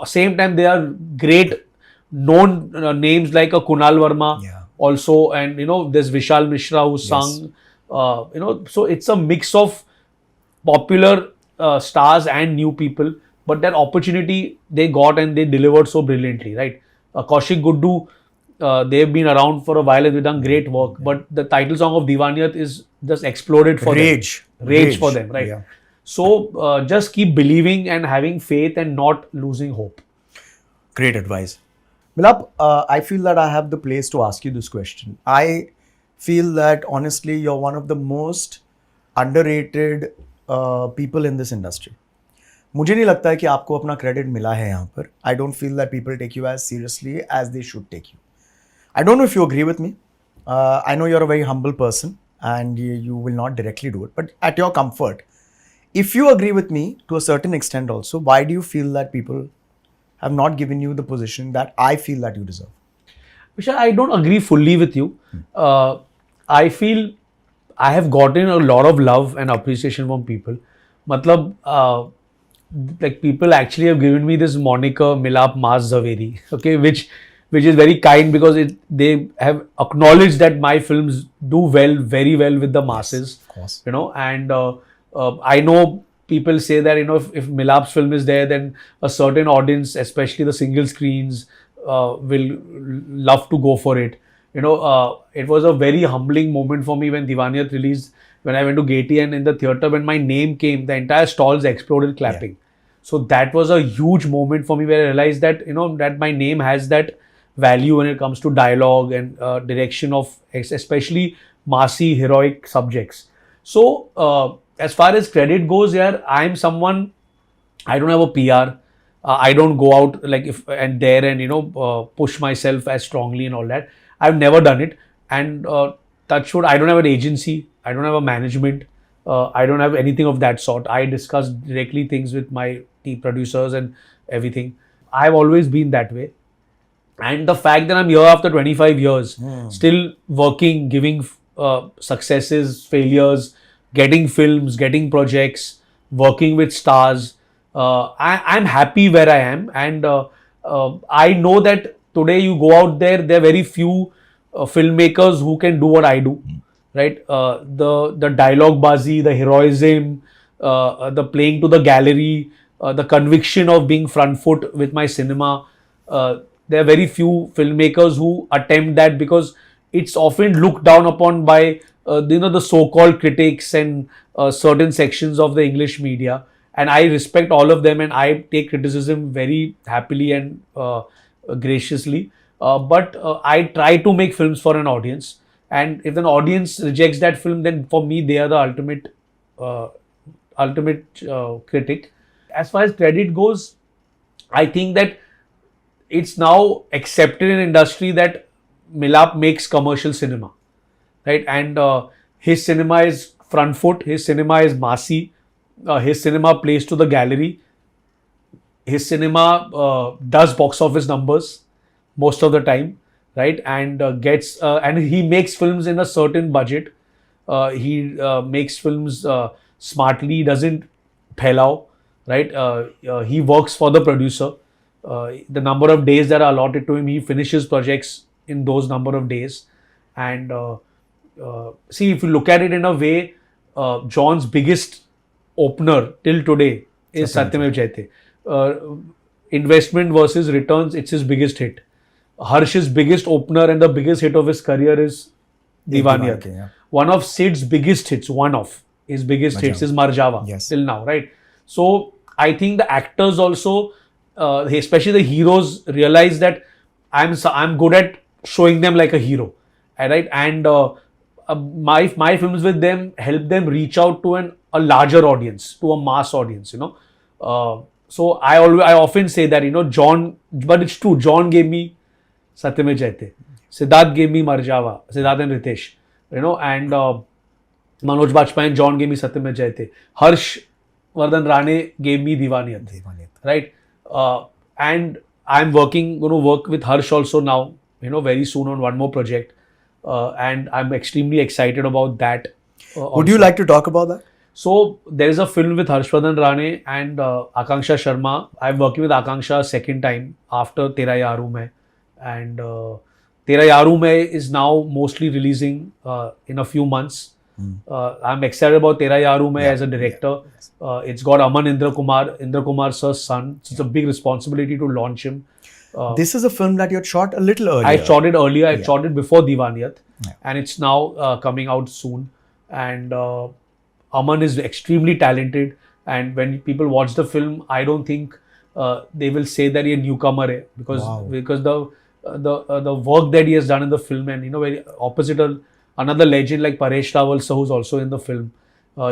Same time, they are great known names like a Kunal Verma Yeah. also, and there's Vishal Mishra who sung. So it's a mix of popular stars and new people, but that opportunity they got and they delivered so brilliantly, right? Kaushik Guddu, they've been around for a while and they've done great work, but the title song of Divaniyat is just exploded for Rage. them. Rage for them, right? Yeah. So just keep believing and having faith and not losing hope. Great advice. Milap, I feel that I have the place to ask you this question. I feel that honestly, you're one of the most underrated people in this industry. मुझे नहीं लगता है कि आपको अपना credit मिला है यहाँ पर. I don't feel that people take you as seriously as they should take you. I don't know if you agree with me. I know you're a very humble person and you will not directly do it, but at your comfort, if you agree with me to a certain extent also, why do you feel that people have not given you the position that I feel that you deserve? Vishal, I don't agree fully with you. I feel I have gotten a lot of love and appreciation from people. Matlab, like people actually have given me this moniker Milap Mas Zaveri, okay, which is very kind because they have acknowledged that my films do very well with the masses. Of course. And I know people say that if Milap's film is there, then a certain audience, especially the single screens, will love to go for it. It was a very humbling moment for me when Divaniyat released. When I went to Gaiety and in the theatre, when my name came, the entire stalls exploded clapping. Yeah. So that was a huge moment for me where I realized that that my name has that value when it comes to dialogue and direction of especially massy heroic subjects. So as far as credit goes, yeah, I'm someone, I don't have a PR. I don't go out like push myself as strongly and all that. I've never done it. And touch wood, I don't have an agency. I don't have a management. I don't have anything of that sort. I discuss directly things with my team producers and everything. I've always been that way. And the fact that I'm here after 25 years, still working, giving successes, failures, getting films, getting projects, working with stars, I'm happy where I am. And I know that today you go out there are very few filmmakers who can do what I do. Right, the dialogue bazi, the heroism, the playing to the gallery, the conviction of being front foot with my cinema. There are very few filmmakers who attempt that because it's often looked down upon by the so-called critics and certain sections of the English media. And I respect all of them and I take criticism very happily and graciously. But I try to make films for an audience. And if an audience rejects that film, then for me, they are the ultimate critic. As far as credit goes, I think that it's now accepted in industry that Milap makes commercial cinema, right? And his cinema is front foot, his cinema is massy, his cinema plays to the gallery, his cinema does box office numbers most of the time. Right, and and he makes films in a certain budget. He makes films smartly. He doesn't phailao, right? He works for the producer. The number of days that are allotted to him, he finishes projects in those number of days. And see, if you look at it in a way, John's biggest opener till today is Satyamev Jayate. Investment versus returns, it's his biggest hit. Harsh's biggest opener and the biggest hit of his career is Divaniyat. Yeah. One of Sid's biggest hits, his biggest hits is Marjava. Yes. Till now, right? So I think the actors also, especially the heroes, realize that I'm good at showing them like a hero, right? And my films with them help them reach out to a larger audience, to a mass audience. So I often say that John, but it's true. John gave me Satyamev Jayate. Siddharth gave me Marjava. Siddharth and Ritesh. And Manoj Bajpayee and John gave me Satyamev Jayate. Harsh Harshvardhan Rane gave me Divaniyat. Divaniyat. Right? And I'm going to work with Harsh also now, very soon on one more project. And I'm extremely excited about that. Would you like to talk about that? So there is a film with Harshvardhan Rane and Akanksha Sharma. I'm working with Akanksha second time after Tera Yaru Mein. And Tera Yaru Mein is now mostly releasing in a few months. I'm excited about Tera Yaru Mein as a director. It's got Aman Indra Kumar sir's son. It's a big responsibility to launch him. This is a film that you had shot a little earlier. I shot it earlier. I shot it before Divaniyat. And it's now coming out soon. And Aman is extremely talented. And when people watch the film, I don't think they will say that he's a newcomer hai, because the work that he has done in the film, and very opposite another legend like Paresh Rawal sir, who's also in the film.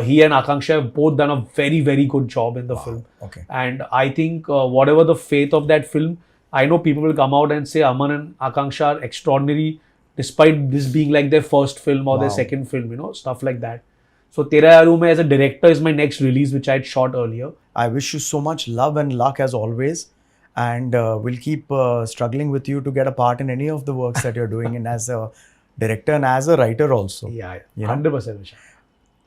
He and Akanksha have both done a very, very good job in the film. Okay. And I think whatever the faith of that film, I know people will come out and say Aman and Akanksha are extraordinary despite this being like their first film or their second film, stuff like that. So Tera Yaru Mein as a director is my next release, which I had shot earlier. I wish you so much love and luck as always. And we'll keep struggling with you to get a part in any of the works that you're doing and as a director and as a writer also. Yeah, 100%. Vishal.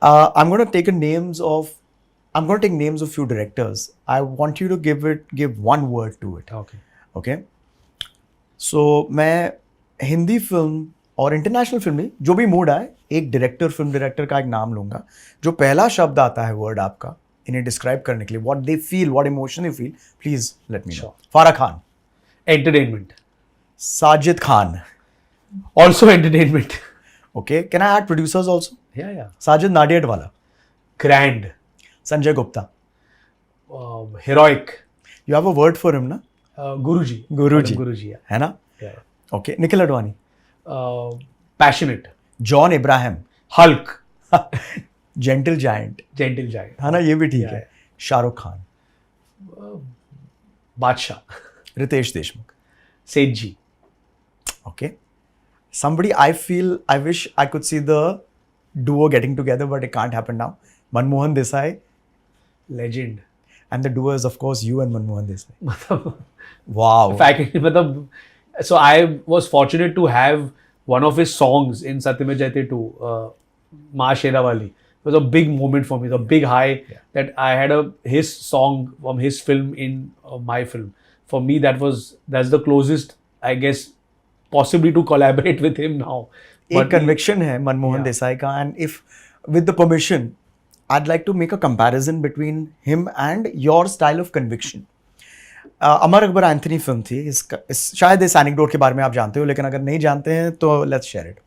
I'm going to take names of few directors. I want you to give one word to it. Okay. So मैं Hindi film और international film में जो भी mood आए, एक director, film director का एक नाम लूंगा. जो पहला शब्द आता है वर्ड आपका इन्हें डिस्क्राइब करने के लिए, what they feel, what emotion they feel, please let me know. फारा Khan. Entertainment. Sajid Khan. Also entertainment. Okay. Can I add producers also? Yeah. Sajid Nadiadwala. Grand. Sanjay Gupta. Heroic. You have a word for him, na? Guruji. Guruji. Yeah. है ना? Yeah. Okay. Nikhil Advani. Passionate. John Ibrahim. Hulk. Gentle giant. है ना, ये भी ठीक है. शाहरुख खान. बादशाह. रितेश देशमुख. सेठ जी. Okay. Somebody I wish I could see the duo getting together, but it can't happen now. Manmohan Desai. Legend. And the duo is of course you and Manmohan Desai. Wow. So I was fortunate to have one of his songs in Satyam Jayate 2, Ma Sherawali. It was a big moment for me, the big high that I had his song from his film in my film. For me, that's the closest, I guess, possibly to collaborate with him now. एक conviction है मनमोहन देसाई का, and if with the permission, I'd like to make a comparison between him and your style of conviction. Amar Akbar Anthony film थी, शायद इस anecdote के बारे में आप जानते हो, लेकिन अगर नहीं जानते हैं तो लेट्स शेयर इट.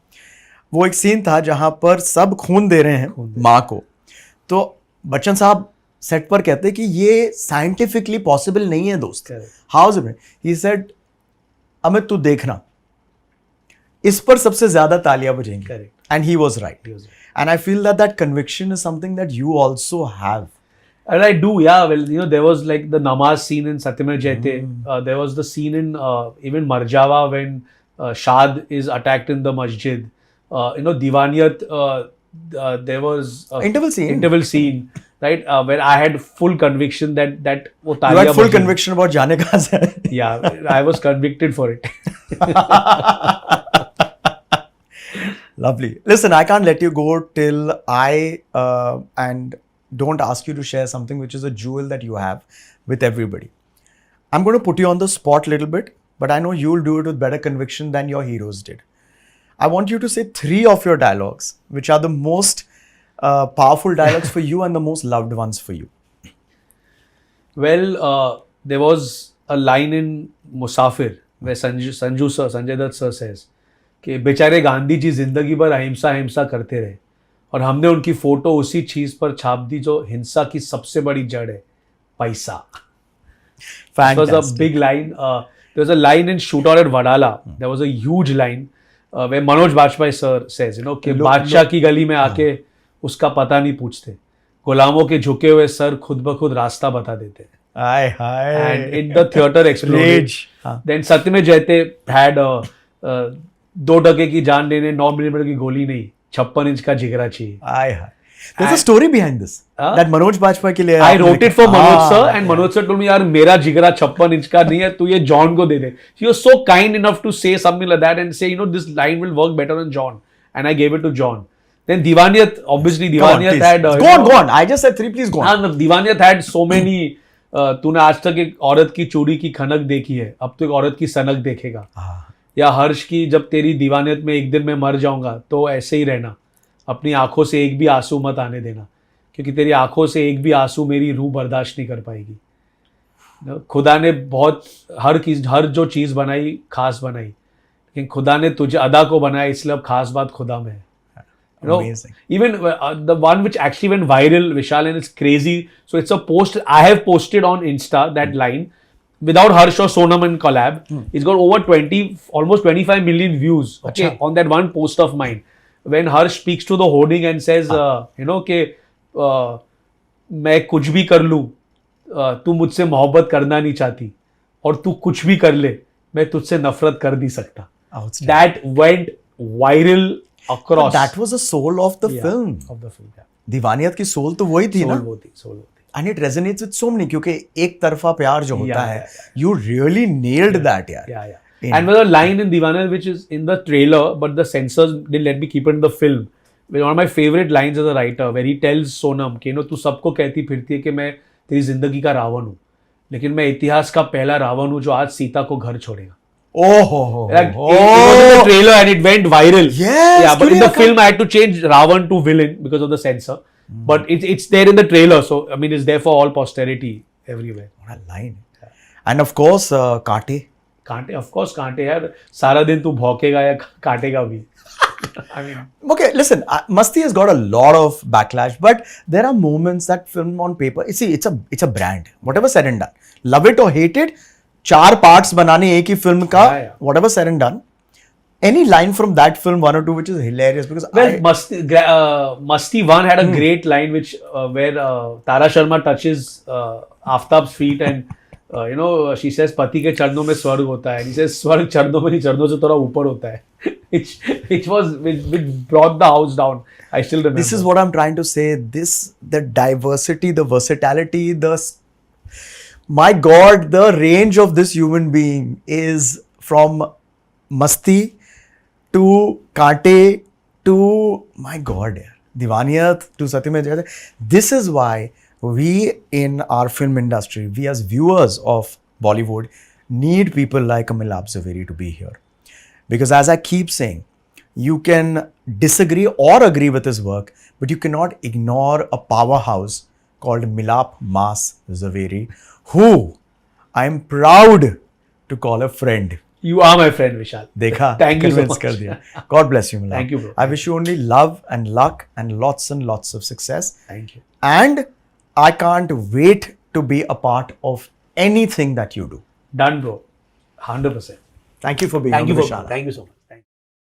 वो एक सीन था जहां पर सब खून दे रहे हैं माँ को, तो बच्चन साहब सेट पर कहते हैं कि ये साइंटिफिकली पॉसिबल नहीं है दोस्त. How is it? He said Amit तू देखना, इस पर सबसे ज्यादा तालियां बजेंगी. And he was right. And I feel that conviction is something that you also have. And I do, yeah. Well, there was like the namaz scene in Satyam Jayate. There was the scene in even Marjava when Shad is attacked in the masjid. Divaniyat, there was interval scene, right? Where I had full conviction that wo You had full conviction about जाने कहाँ से. Yeah, I was convicted for it. Lovely. Listen, I can't let you go till I and don't ask you to share something which is a jewel that you have with everybody. I'm going to put you on the spot a little bit, but I know you'll do it with better conviction than your heroes did. I want you to say 3 of your dialogues, which are the most powerful dialogues for you and the most loved ones for you. Well, there was a line in Musafir where Sanjay Dutt sir says कि बेचारे गांधी जी जिंदगी भर अहिंसा करते रहे और हमने उनकी फोटो उसी चीज पर छाप दी जो हिंसा की सबसे बड़ी जड़ है, पैसा. It was a big line. There was a line in Shootout at Wadala. There was a huge line where Manoj Bajpayee sir says, कि बादशाह की गली में आके उसका पता नहीं पूछते, गुलामों के झुके हुए सर खुद ब खुद रास्ता बता देते. And in the theater exploded. Then Satyam Jayate had 2 टके की जान लेने 9 मिलीमीटर की गोली नहीं, 56 इंच का जिगरा चाहिए. There's a story behind this. That Manoj Bajpayee के लिए I आपने wrote it लिखा. for Manoj हाँ, sir and Manoj sir told me यार मेरा जिगरा 56 इंच का नहीं है तू ये John को दे दे. He was so kind enough to say something like that and say this line will work better on John, and I gave it to John. Then Divaniyat, obviously Go on, Divaniyat please. had Go on. I just said 3, please go on. हाँ Divaniyat had so many. तूने आज तक एक औरत की चूड़ी की खनक देखी है, अब तो एक औरत की सनक देखेगा. या हर्ष की जब तेरी दीवानियत में एक दिन मैं मर जाऊंगा तो ऐसे ही रहना, अपनी आंखों से एक भी आंसू मत आने देना, क्योंकि तेरी आंखों से एक भी आंसू मेरी रूह बर्दाश्त नहीं कर पाएगी. खुदा ने बहुत हर जो चीज़ बनाई खास बनाई, लेकिन खुदा ने तुझे अदा को बनाया, इसलिए अब खास बात खुदा में है. Amazing. Even the one which actually went viral, Vishal, and it's crazy. So it's a post I have posted on Insta, that line, without Harsh or Sonam in collab. It's got over almost 25 million views. Okay, on that one post of mine, when Harsh speaks to the hoarding and says, कि मैं कुछ भी कर लूँ, तू मुझसे मोहब्बत करना नहीं चाहती, और तू कुछ भी कर ले, मैं तुझसे नफरत कर नहीं सकता. That went viral across. But that was the soul of the film. Yeah. Deewaniyat की सोल तो वही थी ना. सोल वो थी. And it resonates with so many, क्योंकि एक तरफा प्यार जो होता है, you really nailed that यार. Yeah. And there's a line in Divaniyat which is in the trailer, but the censors didn't let me keep it in the film. One of my favorite lines as a writer, where he tells Sonam कि तू सबको कहती फिरती है कि मैं तेरी जिंदगी का रावण हूँ, लेकिन मैं इतिहास का पहला रावण हूँ जो आज सीता को घर छोड़ेगा. Oh. It was in the trailer and it went viral. Yes. Yeah, but in the film I had to change Ravan to villain because of the censor. But it's there in the trailer, so I mean it's there for all posterity everywhere. What a line. And of course, कांटे. कांटे, of course कांटे यार. सारा दिन तू भौंकेगा या काटेगा भी. I mean. Okay, listen. Masti has got a lot of backlash, but there are moments that film on paper. You see, it's a brand. Whatever said and done, love it or hate it. 4 parts बनाने एक ही film का, whatever said and done. Any line from that film, 1 or 2, which is hilarious because Masti 1 had a great line which where Tara Sharma touches Aftab's feet and she says पति के चरणों में स्वर्ग होता है, and he says स्वर्ग चरणों में नहीं, चरणों से थोड़ा ऊपर होता है. which brought the house down. I still remember. This is what I'm trying to say. The diversity, the versatility, my God, the range of this human being is from Masti to Kaante to, my God, Divaniyat to Satyam Jayate. This is why we in our film industry, we as viewers of Bollywood, need people like Milap Zaveri to be here. Because as I keep saying, you can disagree or agree with his work, but you cannot ignore a powerhouse called Milap Mas Zaveri, who I am proud to call a friend. You are my friend, Vishal. Dekha, thank you so much. Kar diya. God bless you, Milap. Thank you, bro. I wish you only love and luck and lots of success. Thank you. And I can't wait to be a part of anything that you do. Done, bro. 100%. Thank you for being here, Vishal. Thank you so much.